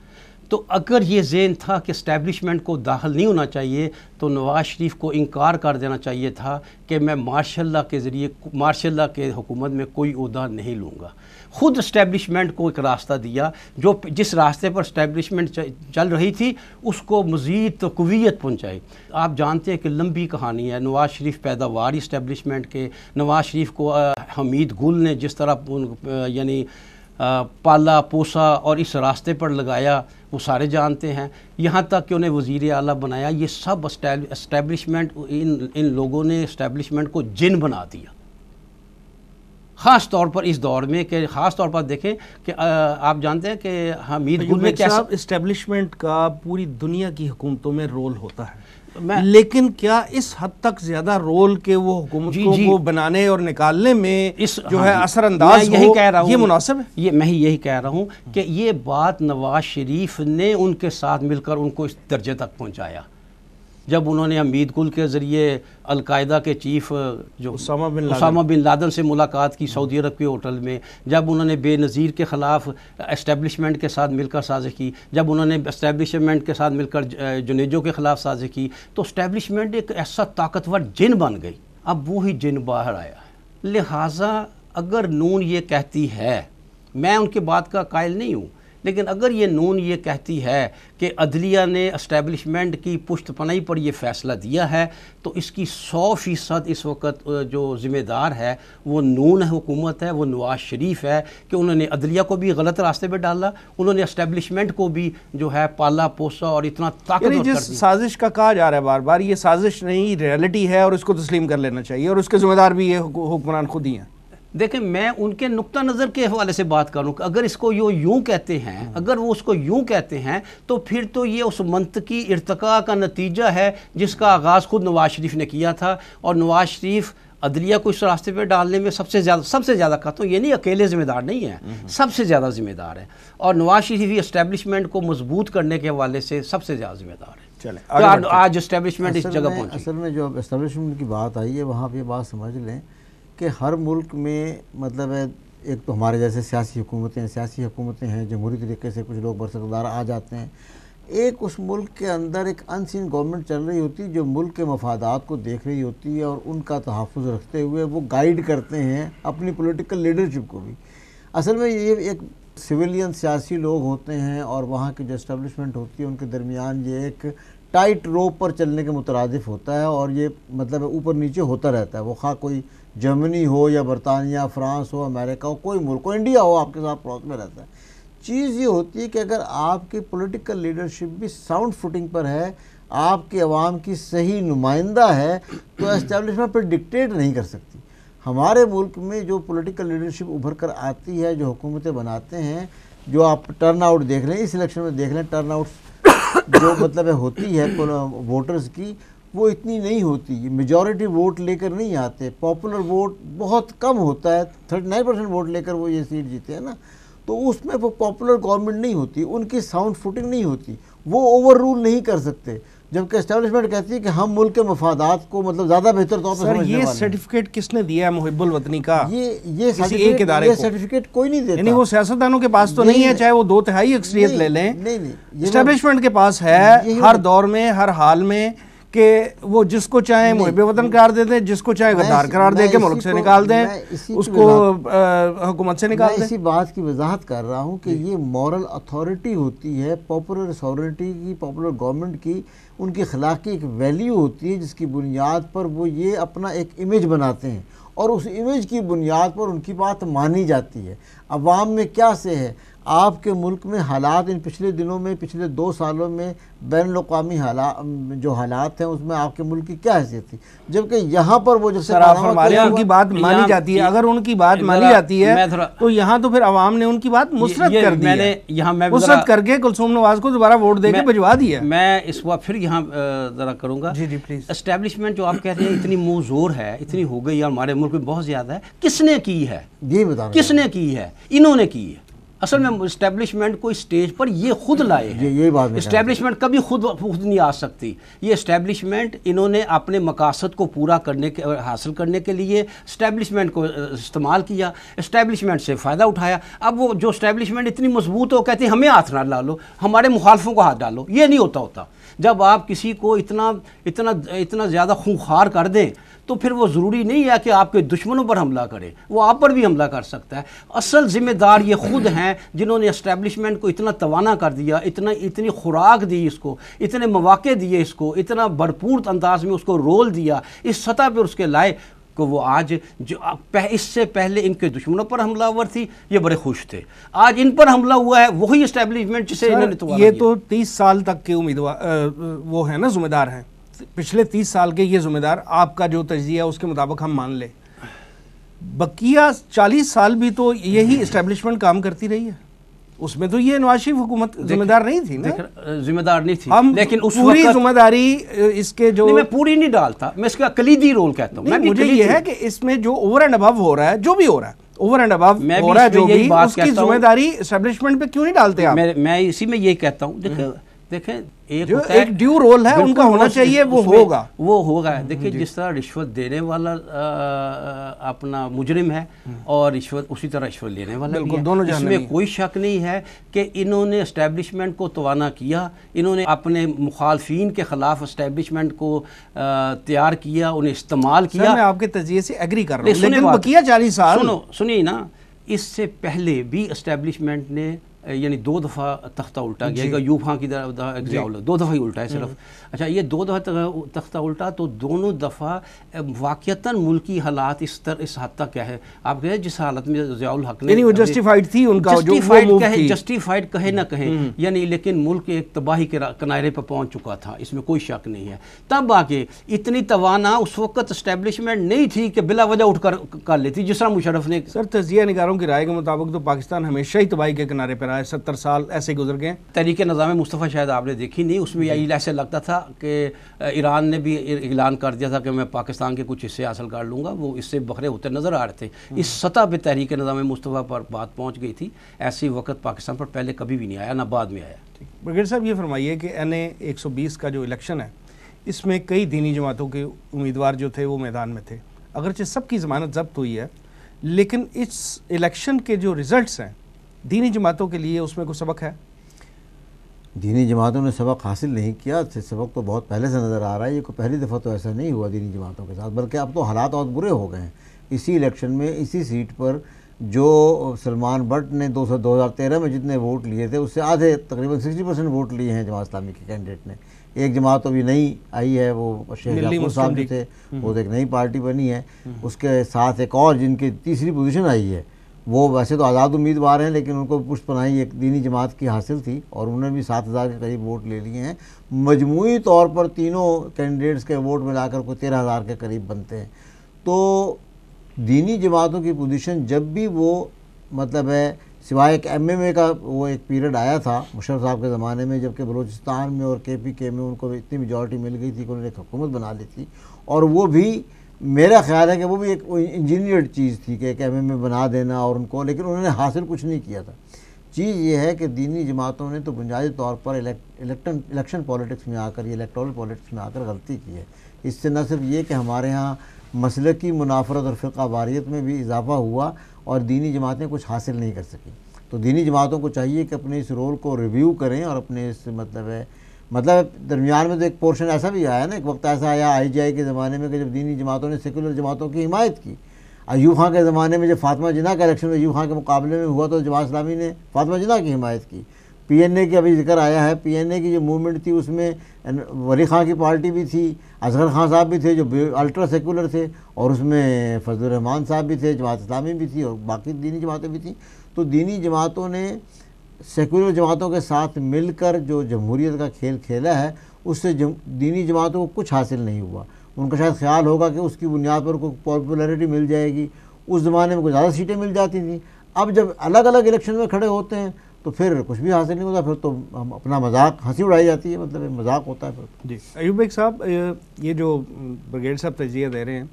تو اگر یہ ذہن تھا کہ اسٹیبلشمنٹ کو داخل نہیں ہونا چاہیے تو نواز شریف کو انکار کر دینا چاہیے تھا کہ میں مارشل لا کے ذریعے مارشل لا کے حکومت میں کوئی عہدہ نہیں لوں گا. خود اسٹیبلشمنٹ کو ایک راستہ دیا، جس راستے پر اسٹیبلشمنٹ چل رہی تھی اس کو مزید تقویت پہنچائی. آپ جانتے ہیں کہ لمبی کہانی ہے. نواز شریف پیداوار اسٹیبلشمنٹ کے، نواز شریف کو حمید گل نے جس طرح یعنی پالا پوسا اور اس راستے پر لگایا وہ سارے جانتے ہیں، یہاں تک کہ انہیں وزیر اعلیٰ بنایا. یہ سب اسٹیبلشمنٹ ان لوگوں نے اسٹیبلشمنٹ کو جن بنا دیا. خاص طور پر اس دور میں کہ خاص طور پر دیکھیں کہ آپ جانتے ہیں کہ حمید گل میں کیسا اسٹیبلشمنٹ کا پوری دنیا کی حکومتوں میں رول ہوتا ہے، لیکن کیا اس حد تک زیادہ رول کہ وہ حکومتوں کو بنانے اور نکالنے میں جو ہے اثر انداز ہو، یہ مناسب ہے؟ میں ہی یہی کہہ رہا ہوں کہ یہ بات نواز شریف نے ان کے ساتھ مل کر ان کو اس درجے تک پہنچایا. جب انہوں نے حمید گل کے ذریعے القاعدہ کے چیف جو اسامہ بن لادن سے ملاقات کی سعودی عرب کے ہوٹل میں، جب انہوں نے بے نظیر کے خلاف اسٹیبلشمنٹ کے ساتھ مل کر سازش کی، جب انہوں نے اسٹیبلشمنٹ کے ساتھ مل کر جنیجو کے خلاف سازش کی، تو اسٹیبلشمنٹ ایک ایسا طاقتور جن بن گئی. اب وہی جن باہر آیا ہے. لہٰذا اگر نون یہ کہتی ہے، میں ان کی بات کا قائل نہیں ہوں، لیکن اگر یہ نون یہ کہتی ہے کہ عدلیہ نے اسٹیبلشمنٹ کی پشت پناہی پر یہ فیصلہ دیا ہے، تو اس کی 100% اس وقت جو ذمہ دار ہے وہ نون حکومت ہے، وہ نواز شریف ہے کہ انہوں نے عدلیہ کو بھی غلط راستے پہ ڈالا، انہوں نے اسٹیبلشمنٹ کو بھی جو ہے پالا پوسا اور اتنا طاقتور کر دیا. جس سازش کا کہا جا رہا ہے بار بار، یہ سازش نہیں، ریئلٹی ہے اور اس کو تسلیم کر لینا چاہیے، اور اس کے ذمہ دار بھی یہ حکمران خود ہی ہیں. دیکھیں میں ان کے نقطہ نظر کے حوالے سے بات کروں کہ اگر اس کو یوں کہتے ہیں، اگر وہ اس کو یوں کہتے ہیں تو پھر تو یہ اس منطقی ارتقاء کا نتیجہ ہے جس کا آغاز خود نواز شریف نے کیا تھا. اور نواز شریف عدلیہ کو اس راستے پہ ڈالنے میں سب سے زیادہ کہتا ہوں، یہ نہیں اکیلے ذمہ دار نہیں ہیں، سب سے زیادہ ذمہ دار ہے. اور نواز شریف ہی اسٹیبلشمنٹ کو مضبوط کرنے کے حوالے سے سب سے زیادہ ذمہ دار ہے. آج اسٹیبلشمنٹ اس جگہ پہنچی. اصل میں جو اسٹیبلشمنٹ کی بات آئی ہے وہاں پہ یہ بات سمجھ لیں کہ ہر ملک میں مطلب ہے، ایک تو ہمارے جیسے سیاسی حکومتیں ہیں، جمہوری طریقے سے کچھ لوگ برسردار آ جاتے ہیں. ایک اس ملک کے اندر ایک ان سین گورنمنٹ چل رہی ہوتی ہے جو ملک کے مفادات کو دیکھ رہی ہوتی ہے اور ان کا تحفظ رکھتے ہوئے وہ گائیڈ کرتے ہیں اپنی پولیٹیکل لیڈرشپ کو بھی. اصل میں یہ ایک سویلین سیاسی لوگ ہوتے ہیں اور وہاں کی جو اسٹیبلشمنٹ ہوتی ہے ان کے درمیان یہ ایک ٹائٹ روپ پر چلنے کے مترادف ہوتا ہے اور یہ مطلب اوپر نیچے ہوتا رہتا ہے. وہ خواہ کوئی جرمنی ہو یا برطانیہ، فرانس ہو، امریکہ ہو، کوئی ملک ہو، انڈیا ہو، آپ کے ساتھ پڑوس میں رہتا ہے. چیز یہ ہوتی ہے کہ اگر آپ کی پولیٹیکل لیڈرشپ بھی ساؤنڈ فوٹنگ پر ہے، آپ کے عوام کی صحیح نمائندہ ہے، تو اسٹیبلشمنٹ پہ ڈکٹیٹ نہیں کر سکتی. ہمارے ملک میں جو پولیٹیکل لیڈرشپ ابھر کر آتی ہے، جو حکومتیں بناتے ہیں، جو آپ ٹرن آؤٹ دیکھ لیں، اس الیکشن میں دیکھ لیں ٹرن آؤٹ جو مطلب ہوتی ہے ووٹرز کی، وہ اتنی نہیں ہوتی. میجورٹی ووٹ لے کر نہیں آتے، پاپولر ووٹ بہت کم ہوتا ہے. 39% ووٹ لے کر وہ یہ سیٹ جیتے ہیں نا، تو اس میں وہ پاپولر گورنمنٹ نہیں ہوتی، ان کی ساؤنڈ فوٹنگ نہیں ہوتی، وہ اوور رول نہیں کر سکتے. جبکہ اسٹیبلشمنٹ کہتی ہے کہ ہم ملک کے مفادات کو مطلب زیادہ بہتر طور پر سمجھنے والے ہیں. یہ سرٹیفکیٹ کس نے دیا ہے محب الوطنی کا؟ یہ سرٹیفکیٹ کوئی نہیں دیتا. یعنی وہ سیاستدانوں کے پاس تو نہیں ہے، چاہے وہ 2/3 اکثریت لے لیں. نہیں، اسٹیبلشمنٹ کے پاس ہے ہر دور میں، ہر حال میں، کہ وہ جس کو چاہیں محب وطن قرار دے دیں، جس کو چاہیں غدار قرار دے کے ملک سے نکال دیں، اس کو حکومت سے نکال دیں. میں اسی بات کی وضاحت کر رہا ہوں کہ یہ مورل اتھارٹی ہوتی ہے پاپولر سورنٹی کی، پاپولر گورنمنٹ کی. ان کی اخلاقی ایک ویلیو ہوتی ہے جس کی بنیاد پر وہ یہ اپنا ایک امیج بناتے ہیں، اور اس امیج کی بنیاد پر ان کی بات مانی جاتی ہے. عوام میں کیا سے ہے؟ آپ کے ملک میں حالات ان پچھلے دنوں میں، پچھلے 2 سالوں میں بین الاقوامی جو حالات ہیں، اس میں آپ کے ملک کی کیا حیثیت تھی؟ جبکہ یہاں پر وہ جب ان کی بات مانی جاتی ہے، اگر ان کی بات مانی جاتی ہے تو یہاں تو پھر عوام نے ان کی بات مسرت کر دی ہے، مسرت کر کے کلثوم نواز کو دوبارہ ووٹ دے کے بھجوا دیا. میں اس کو پھر یہاں ذرا کروں گا. جی پلیز. اسٹیبلشمنٹ جو آپ کہتے ہیں اتنی منہ زور ہے، اتنی ہو گئی، اور ہمارے ملک میں بہت زیادہ ہے. کس نے کی ہے؟ یہ بتا کس نے کی ہے؟ انہوں نے کی ہے. اصل میں اسٹیبلشمنٹ کو اسٹیج پر یہ خود لائے ہیں. اسٹیبلشمنٹ کبھی خود نہیں آ سکتی. یہ اسٹیبلشمنٹ انہوں نے اپنے مقاصد کو پورا کرنے کے، حاصل کرنے کے لیے اسٹیبلشمنٹ کو استعمال کیا، اسٹیبلشمنٹ سے فائدہ اٹھایا. اب وہ جو اسٹیبلشمنٹ اتنی مضبوط ہو، کہتے ہیں ہمیں ہاتھ نہ ڈالو، ہمارے مخالفوں کو ہاتھ ڈالو. یہ نہیں ہوتا. جب آپ کسی کو اتنا زیادہ خونخوار کر دیں تو پھر وہ ضروری نہیں ہے کہ آپ کے دشمنوں پر حملہ کرے، وہ آپ پر بھی حملہ کر سکتا ہے. اصل ذمہ دار یہ خود ہیں جنہوں نے اسٹیبلشمنٹ کو اتنا توانا کر دیا، اتنی خوراک دی اس کو، اتنے مواقع دیے اس کو، اتنا بھرپور انداز میں اس کو رول دیا، اس سطح پر اس کے لائے کہ وہ آج جو اس سے پہلے ان کے دشمنوں پر حملہ آور تھی، یہ بڑے خوش تھے. آج ان پر حملہ ہوا ہے، وہی اسٹیبلشمنٹ جسے انہوں نے توانا. یہ تو 30 سال تک کے امیدوار وہ ہیں نا، ذمہ دار ہیں. پچھلے 30 سال کے یہ ذمہ دار، آپ کا جو تجزیہ ہے اس کے مطابق ہم مان لیں. بقیہ 40 سال بھی تو یہی اسٹیبلشمنٹ کام کرتی رہی ہے. اس میں تو یہ نواز شریف حکومت ذمہ دار نہیں تھی نا. ذمہ دار نہیں تھی، لیکن اس پوری ذمہ داری اس کے جو میں پوری نہیں ڈالتا، میں اس کا کلیدی رول کہتا ہوں. مجھے یہ ہے کہ اس میں جو اوور اینڈ ابو ہو رہا ہے، جو بھی ہو رہا ہے اوور اینڈ ابو ہو رہا ہے، جو بھی اس کی ذمہ داری اسٹیبلشمنٹ پہ کیوں نہیں ڈالتے آپ؟ میں اسی میں یہ کہتا ہوں. دیکھیں ایک ڈیو رول ہے ان کا ہونا چاہیے، وہ ہوگا. دیکھیں جس طرح رشوت دینے والا اپنا مجرم ہے، اور رشوت اسی طرح رشوت لینے والا بھی ہے. اس میں کوئی شک نہیں ہے کہ انہوں نے اسٹیبلشمنٹ کو توانا کیا، انہوں نے اپنے مخالفین کے خلاف اسٹیبلشمنٹ کو تیار کیا، انہیں استعمال کیا. میں آپ کے تجزیے سے ایگری کر رہا ہوں، لیکن بقیہ 40 سال سنیے نا، اس سے پہلے بھی اسٹیبلشمنٹ نے یعنی 2 دفعہ تختہ الٹا گیا. یوفا کی 2 دفعہ ہی الٹا ہے صرف. اچھا، یہ 2 دفعہ تختہ الٹا تو دونوں دفعہ واقعتاً ملکی حالات اس حد تک کیا ہے، آپ کہیں جس حالت میں ضیاء الحق نے، یعنی وہ جسٹیفائیڈ تھی ان کا، جسٹیفائیڈ کہے نہ کہیں، یعنی لیکن ملک ایک تباہی کے کنارے پہ پہنچ چکا تھا، اس میں کوئی شک نہیں ہے. تب آگے اتنی توانا اس وقت اسٹیبلشمنٹ نہیں تھی کہ بلا وجہ اٹھ کر لیتی، جس طرح مشرف نے. سر، تجزیہ نگاروں کی رائے کے مطابق تو پاکستان ہمیشہ ہی تباہی کے کنارے پر 70 سال ایسے گزر گئے. تحریک نظام مصطفیٰ شاید آپ نے دیکھی نہیں، اس میں یہی ایسے لگتا تھا کہ ایران نے بھی اعلان کر دیا تھا کہ میں پاکستان کے کچھ حصے حاصل کر لوں گا، وہ اس سے بکھرے ہوتے نظر آ رہے تھے. اس سطح پہ تحریک نظام مصطفیٰ پر بات پہنچ گئی تھی. ایسی وقت پاکستان پر پہلے کبھی بھی نہیں آیا، نہ بعد میں آیا. بغیر صاحب یہ فرمائیے کہ NA 120 کا جو الیکشن ہے، اس میں کئی دینی جماعتوں کے امیدوار جو تھے وہ میدان میں تھے. اگرچہ سب کی ضمانت ضبط ہوئی ہے، لیکن اس الیکشن کے جو ریزلٹس ہیں دینی جماعتوں کے لیے، اس میں کوئی سبق ہے؟ دینی جماعتوں نے سبق حاصل نہیں کیا. سبق تو بہت پہلے سے نظر آ رہا ہے. یہ کوئی پہلی دفعہ تو ایسا نہیں ہوا دینی جماعتوں کے ساتھ، بلکہ اب تو حالات اور برے ہو گئے ہیں. اسی الیکشن میں، اسی سیٹ پر جو سلمان بٹ نے 2013 میں جتنے ووٹ لیے تھے، اس سے آدھے تقریباً 60% ووٹ لیے ہیں جماعت اسلامی کے کینڈیڈیٹ نے. ایک جماعت تو ابھی نئی آئی ہے، وہ شیخ یعقوب صاحب جو تھے، وہ ایک نئی پارٹی بنی ہے. اس کے ساتھ ایک اور جن کی تیسری پوزیشن آئی ہے، وہ ویسے تو آزاد امیدوار ہیں، لیکن ان کو پشت پناہی ایک دینی جماعت کی حاصل تھی، اور انہوں نے بھی 7000 کے قریب ووٹ لے لیے ہیں. مجموعی طور پر تینوں کینڈیڈیٹس کے ووٹ ملا کر کوئی 13000 کے قریب بنتے ہیں. تو دینی جماعتوں کی پوزیشن جب بھی وہ مطلب ہے سوائے ایک ایم ایم اے کا وہ ایک پیریڈ آیا تھا مشرف صاحب کے زمانے میں، جبکہ بلوچستان میں اور کے پی کے میں ان کو اتنی میجورٹی مل گئی تھی کہ انہوں نے ایک حکومت بنا لی تھی، اور وہ بھی میرا خیال ہے کہ وہ بھی ایک انجینئرڈ چیز تھی کہ ایک ایم ایم اے بنا دینا اور ان کو، لیکن انہوں نے حاصل کچھ نہیں کیا تھا۔ چیز یہ ہے کہ دینی جماعتوں نے تو بنیادی طور پر الیکشن پالیٹکس میں آ کر، یہ الیکٹورل پالیٹکس میں آ کر غلطی کی ہے۔ اس سے نہ صرف یہ کہ ہمارے ہاں مسلکی منافرت اور فرقہ واریت میں بھی اضافہ ہوا اور دینی جماعتیں کچھ حاصل نہیں کر سکیں۔ تو دینی جماعتوں کو چاہیے کہ اپنے اس رول کو ریویو کریں اور اپنے اس مطلب درمیان میں تو ایک پورشن ایسا بھی آیا نا، ایک وقت ایسا آیا آئی جی آئی کے زمانے میں کہ جب دینی جماعتوں نے سیکولر جماعتوں کی حمایت کی۔ ایوب خان کے زمانے میں جب فاطمہ جناح کا الیکشن ایوب خان کے مقابلے میں ہوا تو جماعت اسلامی نے فاطمہ جناح کی حمایت کی۔ پی این اے کی ابھی ذکر آیا ہے، پی این اے کی جو موومنٹ تھی اس میں ولی خان کی پارٹی بھی تھی، اصغر خان صاحب بھی تھے جو الٹرا سیکولر تھے، اور اس میں فضل الرحمان صاحب بھی تھے، جماعت اسلامی بھی تھی اور باقی دینی جماعتیں بھی تھیں۔ تو دینی جماعتوں نے سیکولر جماعتوں کے ساتھ مل کر جو جمہوریت کا کھیل کھیلا ہے اس سے دینی جماعتوں کو کچھ حاصل نہیں ہوا۔ ان کا شاید خیال ہوگا کہ اس کی بنیاد پر کوئی پاپولیرٹی مل جائے گی، اس زمانے میں کوئی زیادہ سیٹیں مل جاتی تھیں۔ اب جب الگ الگ الیکشن میں کھڑے ہوتے ہیں تو پھر کچھ بھی حاصل نہیں ہوتا، پھر تو اپنا مذاق ہنسی اڑائی جاتی ہے، مطلب مذاق ہوتا ہے پھر۔ جی ایوب بیگ صاحب، یہ جو بریگیڈ صاحب تجزیہ دے رہے ہیں،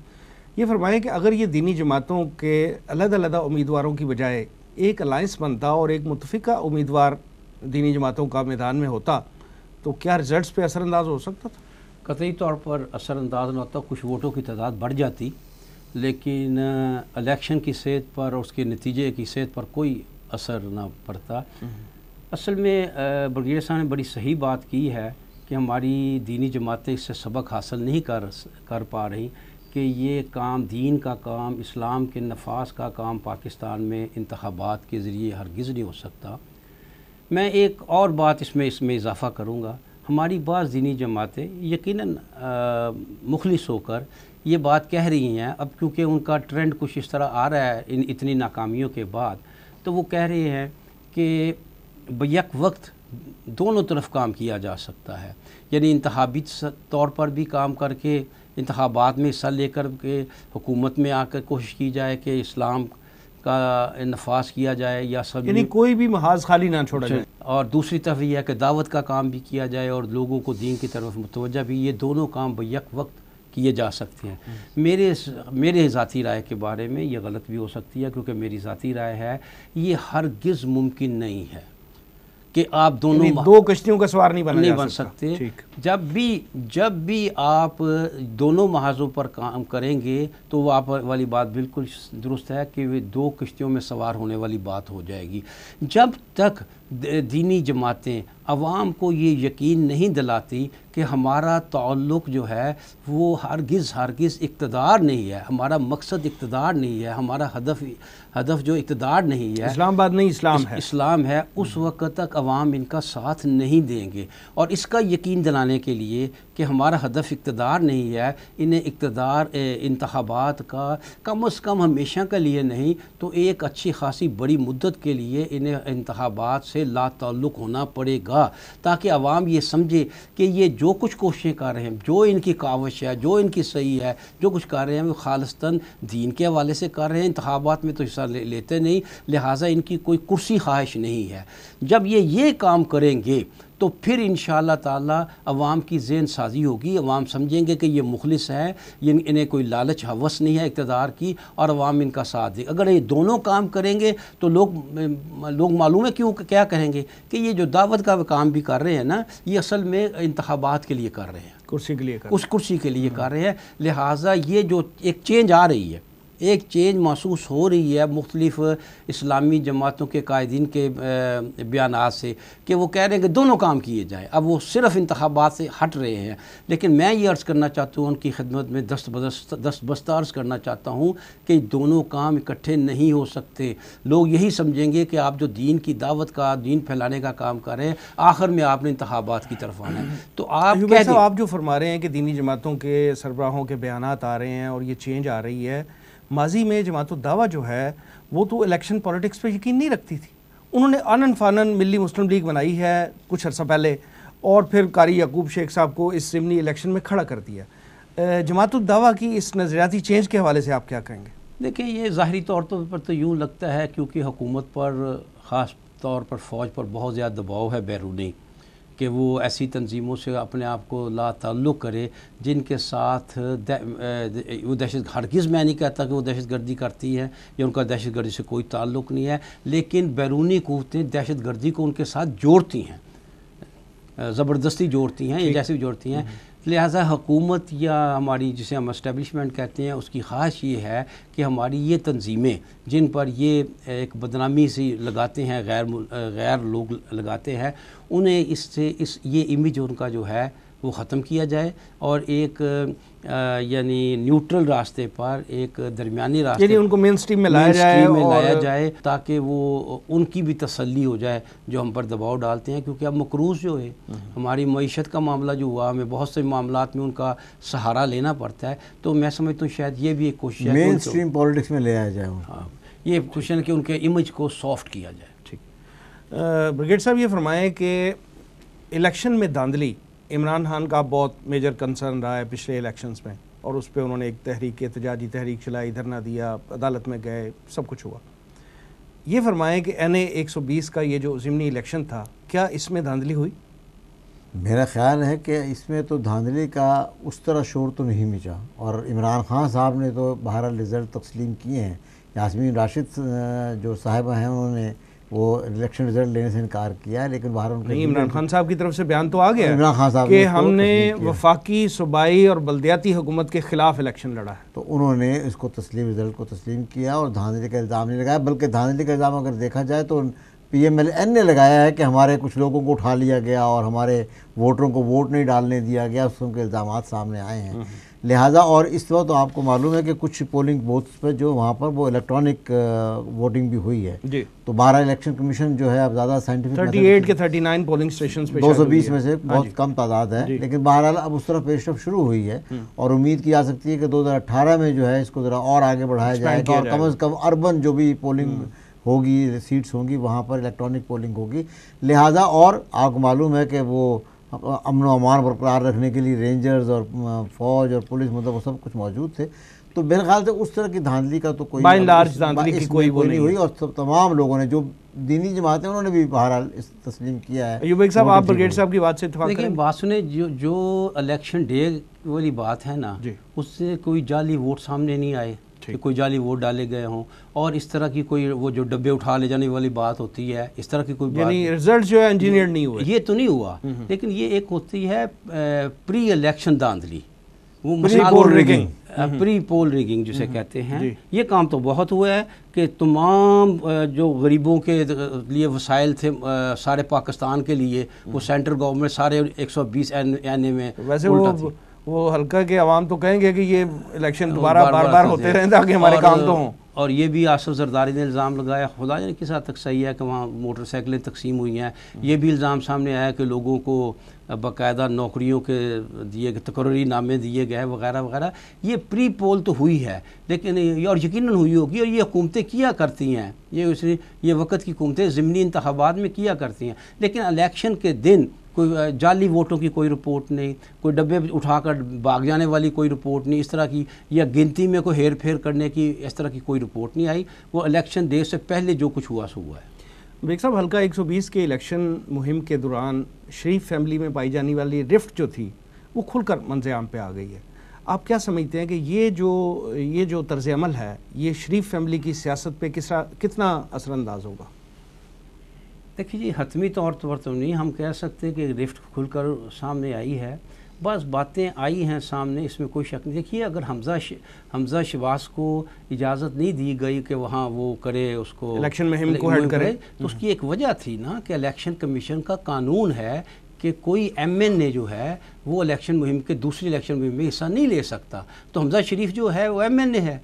یہ فرمائیں کہ اگر یہ دینی جماعتوں کے علیحدہ علیحدہ امیدواروں کی بجائے ایک الائنس بنتا اور ایک متفقہ امیدوار دینی جماعتوں کا میدان میں ہوتا تو کیا رزلٹس پہ اثر انداز ہو سکتا تھا؟ قطعی طور پر اثر انداز نہ ہوتا، کچھ ووٹوں کی تعداد بڑھ جاتی، لیکن الیکشن کی صحت پر اور اس کے نتیجے کی صحت پر کوئی اثر نہ پڑتا۔ اصل میں بریگیڈ صاحب نے بڑی صحیح بات کی ہے کہ ہماری دینی جماعتیں اس سے سبق حاصل نہیں کر پا رہی کہ یہ کام، دین کا کام، اسلام کے نفاذ کا کام پاکستان میں انتخابات کے ذریعے ہرگز نہیں ہو سکتا۔ میں ایک اور بات اس میں اضافہ کروں گا، ہماری بعض دینی جماعتیں یقیناً مخلص ہو کر یہ بات کہہ رہی ہیں، اب کیونکہ ان کا ٹرینڈ کچھ اس طرح آ رہا ہے ان اتنی ناکامیوں کے بعد، تو وہ کہہ رہے ہیں کہ بیک وقت دونوں طرف کام کیا جا سکتا ہے، یعنی انتخابی طور پر بھی کام کر کے انتخابات میں حصہ لے کر کے حکومت میں آ کر کوشش کی جائے کہ اسلام کا نفاذ کیا جائے، یا سب یعنی کوئی بھی محاذ خالی نہ چھوڑا جائے، اور دوسری طرف یہ ہے کہ دعوت کا کام بھی کیا جائے اور لوگوں کو دین کی طرف متوجہ بھی، یہ دونوں کام بیک وقت کیے جا سکتے ہیں۔ میرے ذاتی رائے کے بارے میں یہ غلط بھی ہو سکتی ہے، کیونکہ میری ذاتی رائے ہے یہ ہرگز ممکن نہیں ہے کہ آپ دونوں دو کشتیوں کا سوار نہیں بن سکتے۔ جب بھی آپ دونوں محاذوں پر کام کریں گے تو وہ آپ والی بات بالکل درست ہے کہ وہ دو کشتیوں میں سوار ہونے والی بات ہو جائے گی۔ جب تک دینی جماعتیں عوام کو یہ یقین نہیں دلاتی کہ ہمارا تعلق جو ہے وہ ہرگز اقتدار نہیں ہے، ہمارا مقصد اقتدار نہیں ہے، ہمارا ہدف جو اقتدار نہیں ہے، اسلام آباد نہیں اسلام ہے، اس وقت تک عوام ان کا ساتھ نہیں دیں گے۔ اور اس کا یقین دلانے کے لیے کہ ہمارا ہدف اقتدار نہیں ہے، انہیں اقتدار انتخابات کا کم از کم ہمیشہ کے لیے نہیں تو ایک اچھی خاصی بڑی مدت کے لیے انہیں انتخابات سے لا تعلق ہونا پڑے گا، تاکہ عوام یہ سمجھے کہ یہ جو کچھ کوششیں کر رہے ہیں، جو ان کی کاوش ہے، جو ان کی صحیح ہے، جو کچھ کر رہے ہیں وہ خالصتاً دین کے حوالے سے کر رہے ہیں، انتخابات میں تو حصہ لیتے نہیں، لہٰذا ان کی کوئی کرسی خواہش نہیں ہے۔ جب یہ کام کریں گے تو پھر انشاءاللہ تعالی عوام کی ذہن سازی ہوگی، عوام سمجھیں گے کہ یہ مخلص ہے، انہیں کوئی لالچ ہوس نہیں ہے اقتدار کی، اور عوام ان کا ساتھ دے۔ اگر یہ دونوں کام کریں گے تو لوگ معلوم ہے کیا کہیں گے کہ یہ جو دعوت کا کام بھی کر رہے ہیں نا، یہ اصل میں انتخابات کے لیے کر رہے ہیں، اس کرسی کے لیے کر رہے ہیں۔ لہٰذا یہ جو ایک چینج آ رہی ہے، ایک چینج محسوس ہو رہی ہے مختلف اسلامی جماعتوں کے قائدین کے بیانات سے کہ وہ کہہ رہے ہیں کہ دونوں کام کیے جائیں، اب وہ صرف انتخابات سے ہٹ رہے ہیں۔ لیکن میں یہ عرض کرنا چاہتا ہوں، ان کی خدمت میں دست بستہ عرض کرنا چاہتا ہوں کہ دونوں کام اکٹھے نہیں ہو سکتے۔ لوگ یہی سمجھیں گے کہ آپ جو دین کی دعوت کا، دین پھیلانے کا کام کر رہے ہیں، آخر میں آپ نے انتخابات کی طرف آنا ہے۔ تو آپ جو فرما رہے ہیں کہ دینی جماعتوں کے سربراہوں کے بیانات آ رہے ہیں اور یہ چینج آ رہی ہے، ماضی میں جماعت الدعوہ جو ہے وہ تو الیکشن پولیٹکس پہ یقین نہیں رکھتی تھی، انہوں نے آنن فانن ملی مسلم لیگ بنائی ہے کچھ عرصہ پہلے، اور پھر قاری یعقوب شیخ صاحب کو اس ضمنی الیکشن میں کھڑا کر دیا۔ جماعت الدعوہ کی اس نظریاتی چینج کے حوالے سے آپ کیا کہیں گے؟ دیکھیں یہ ظاہری طور پر تو یوں لگتا ہے کیونکہ حکومت پر خاص طور پر فوج پر بہت زیادہ دباؤ ہے بیرونی، کہ وہ ایسی تنظیموں سے اپنے آپ کو لا تعلق کرے جن کے ساتھ وہ دہشت، ہرگز میں نہیں کہتا کہ وہ دہشت گردی کرتی ہیں یا ان کا دہشت گردی سے کوئی تعلق نہیں ہے، لیکن بیرونی قوتیں دہشت گردی کو ان کے ساتھ جوڑتی ہیں، زبردستی جوڑتی ہیں یا جیسے بھی جوڑتی ہیں۔ لہٰذا حکومت یا ہماری جسے ہم اسٹیبلشمنٹ کہتے ہیں، اس کی خواہش یہ ہے کہ ہماری یہ تنظیمیں جن پر یہ ایک بدنامی سی لگاتے ہیں، غیر لوگ لگاتے ہیں، انہیں اس سے یہ امیج ان کا جو ہے وہ ختم کیا جائے اور ایک یعنی نیوٹرل راستے پر، ایک درمیانی راستے یعنی ان کو مین سٹریم میں لایا جائے تاکہ وہ ان کی بھی تسلی ہو جائے جو ہم پر دباؤ ڈالتے ہیں، کیونکہ اب مقروض جو ہے ہماری معیشت کا معاملہ جو ہوا، ہمیں بہت سے معاملات میں ان کا سہارا لینا پڑتا ہے، تو میں سمجھتا ہوں شاید یہ بھی ایک کوشش ہے مین سٹریم پولیٹکس میں لے آیا جائے، یہ کوشش ہے کہ ان کے امیج کو سافٹ کیا جائے۔ ٹھیک، بریگیڈ صاحب یہ فرمائیں کہ الیکشن میں دھاندلی عمران خان کا بہت میجر کنسرن رہا ہے پچھلے الیکشنز میں، اور اس پہ انہوں نے ایک تحریک، احتجاجی تحریک چلائی، دھرنا دیا، عدالت میں گئے، سب کچھ ہوا۔ یہ فرمائیں کہ NA 120 کا یہ جو ضمنی الیکشن تھا، کیا اس میں دھاندلی ہوئی؟ میرا خیال ہے کہ اس میں تو دھاندلی کا اس طرح شور تو نہیں مچا، اور عمران خان صاحب نے تو بہرحال رزلٹ تسلیم کیے ہیں۔ یاسمین راشد جو صاحبہ ہیں انہوں نے وہ الیکشن رزلٹ لینے سے انکار کیا ہے، لیکن باہر ان نہیں، عمران خان صاحب کی طرف سے بیان تو آ گیا عمران خان صاحب کہ ہم نے وفاقی، صوبائی اور بلدیاتی حکومت کے خلاف الیکشن لڑا ہے، تو انہوں نے اس کو رزلٹ کو تسلیم کیا اور دھاندلی کا الزام نہیں لگایا، بلکہ دھاندلی کا الزام اگر دیکھا جائے تو PMLN نے لگایا ہے کہ ہمارے کچھ لوگوں کو اٹھا لیا گیا اور ہمارے ووٹروں کو ووٹ نہیں ڈالنے دیا گیا، اس کے الزامات سامنے آئے ہیں۔ لہٰذا اور اس وقت تو آپ کو معلوم ہے کہ کچھ پولنگ بوتھس پہ جو وہاں پر وہ الیکٹرانک ووٹنگ بھی ہوئی ہے، جی، تو 12 الیکشن کمیشن جو ہے اب زیادہ سائنٹیفک 38 کے 39 پولنگ سٹیشنز پہ 220 میں سے بہت کم تعداد ہے، لیکن بہرحال اب اس طرح پیش رفت شروع ہوئی ہے اور امید کی جا سکتی ہے کہ 2018 میں جو ہے اس کو ذرا اور آگے بڑھایا جائے گا، اور کم از کم اربن جو بھی پولنگ ہوگی، سیٹس ہوں گی، وہاں پر الیکٹرانک پولنگ ہوگی۔ لہٰذا اور آپ کو معلوم ہے کہ وہ امن و امان برقرار رکھنے کے لیے رینجرز اور فوج اور پولیس مطلب وہ سب کچھ موجود تھے، تو میرے خیال سے اس طرح کی دھاندلی کا تو کوئی بائی لارج دھاندلی کی کوئی نہیں ہوئی، اور تمام لوگوں نے جو دینی جماعتیں انہوں نے بھی بہرحال اس تسلیم کیا ہے۔ ایوب بیگ صاحب، آپ بریگیڈ صاحب کی بات سے اتفاق کریں؟ لیکن بات سنیں، جو الیکشن ڈے والی بات ہے نا، اس سے کوئی جعلی ووٹ سامنے نہیں آئے کہ کوئی جعلی ووٹ ڈالے گئے ہوں، اور اس طرح کی کوئی وہ جو ڈبے اٹھا لے جانے والی بات ہوتی ہے، اس طرح کی کوئی بات، یعنی رزلٹ جو ہے انجینئر نہیں ہوئے، یہ تو نہیں ہوا، لیکن یہ ایک ہوتی ہے پری الیکشن دھاندلی، وہ پری پول ریگنگ جسے کہتے ہیں۔ یہ کام تو بہت ہوا ہے کہ تمام جو غریبوں کے لیے وسائل تھے سارے پاکستان کے لیے، وہ سینٹرل گورنمنٹ سارے 120 NA میں، ویسے وہ حلقہ کے عوام تو کہیں گے کہ یہ الیکشن دوبارہ بار ہوتے رہیں تاکہ ہمارے کام تو ہوں۔ اور یہ بھی آصف زرداری نے الزام لگایا، خدا جانے کس حد تک صحیح ہے کہ وہاں موٹر سائیکلیں تقسیم ہوئی ہیں۔ یہ بھی الزام سامنے آیا کہ لوگوں کو باقاعدہ نوکریوں کے دیے گئے، تقرری نامے دیے گئے وغیرہ وغیرہ۔ یہ پری پول تو ہوئی ہے، لیکن اور یقیناً ہوئی ہوگی، اور یہ حکومتیں کیا کرتی ہیں، یہ وقت کی حکومتیں ضمنی انتخابات میں کیا کرتی ہیں، لیکن الیکشن کے دن کوئی جعلی ووٹوں کی کوئی رپورٹ نہیں، کوئی ڈبے اٹھا کر بھاگ جانے والی کوئی رپورٹ نہیں، اس طرح کی، یا گنتی میں کوئی ہیر پھیر کرنے کی اس طرح کی کوئی رپورٹ نہیں آئی۔ وہ الیکشن ڈے سے پہلے جو کچھ ہوا سو ہوا ہے۔ بیگ صاحب، حلقہ 120 کے الیکشن مہم کے دوران شریف فیملی میں پائی جانے والی رفٹ جو تھی وہ کھل کر منظر عام پہ آ گئی ہے۔ آپ کیا سمجھتے ہیں کہ یہ جو طرز عمل ہے یہ شریف فیملی کی سیاست پہ کتنا اثر انداز ہوگا؟ دیکھیے جی، حتمی طور پر تو نہیں ہم کہہ سکتے کہ رفٹ کھل کر سامنے آئی ہے، بعض باتیں آئی ہیں سامنے، اس میں کوئی شک نہیں۔ دیکھیے، اگر حمزہ شہباز کو اجازت نہیں دی گئی کہ وہاں وہ کرے، اس کو الیکشن مہم کو ہیڈ کرے، تو اس کی ایک وجہ تھی نا کہ الیکشن کمیشن کا قانون ہے کہ کوئی MN جو ہے وہ الیکشن مہم کے دوسری الیکشن مہم میں حصہ نہیں لے سکتا، تو حمزہ شریف جو ہے وہ MN ہے،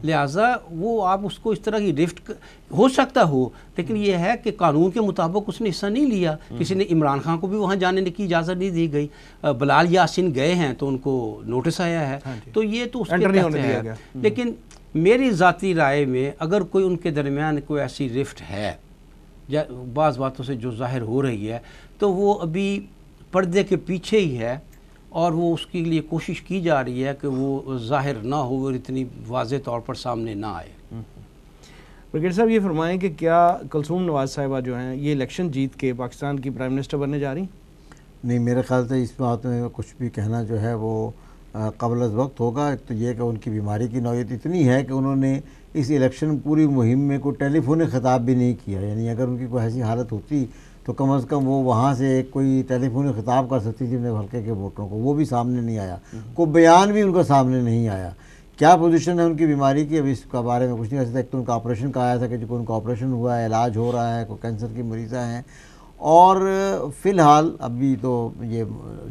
لہٰذا وہ آپ اس کو اس طرح کی رفٹ ہو سکتا ہو، لیکن یہ ہے کہ قانون کے مطابق اس نے حصہ نہیں لیا۔ کسی نے عمران خان کو بھی وہاں جانے کی اجازت نہیں دی گئی، بلال یاسین گئے ہیں تو ان کو نوٹس آیا ہے، تو یہ تو اس کے تحت ہے۔ لیکن میری ذاتی رائے میں اگر کوئی ان کے درمیان کوئی ایسی رفٹ ہے بعض باتوں سے جو ظاہر ہو رہی ہے، تو وہ ابھی پردے کے پیچھے ہی ہے، اور وہ اس کے لیے کوشش کی جا رہی ہے کہ وہ ظاہر نہ ہو اور اتنی واضح طور پر سامنے نہ آئے۔ برگیڈ صاحب یہ فرمائیں کہ کیا کلثوم نواز صاحبہ جو ہیں یہ الیکشن جیت کے پاکستان کی پرائم منسٹر بننے جا رہی ہیں؟ نہیں، میرے خیال سے اس بات میں کچھ بھی کہنا جو ہے وہ قبل از وقت ہوگا۔ تو یہ کہ ان کی بیماری کی نوعیت اتنی ہے کہ انہوں نے اس الیکشن پوری مہم میں کوئی ٹیلی فونک خطاب بھی نہیں کیا، یعنی اگر ان کی کوئی ایسی حالت ہوتی تو کم از کم وہ وہاں سے ایک کوئی ٹیلی فونک خطاب کر سکتی تھی اپنے حلقے کے ووٹروں کو، وہ بھی سامنے نہیں آیا، کوئی بیان بھی ان کا سامنے نہیں آیا۔ کیا پوزیشن ہے ان کی بیماری کی ابھی اس کے بارے میں کچھ نہیں کہہ سکتا۔ ایک تو ان کا آپریشن کا آیا تھا کہ جو ان کا آپریشن ہوا ہے، علاج ہو رہا ہے، کوئی کینسر کی مریضہ ہیں، اور فی الحال ابھی تو یہ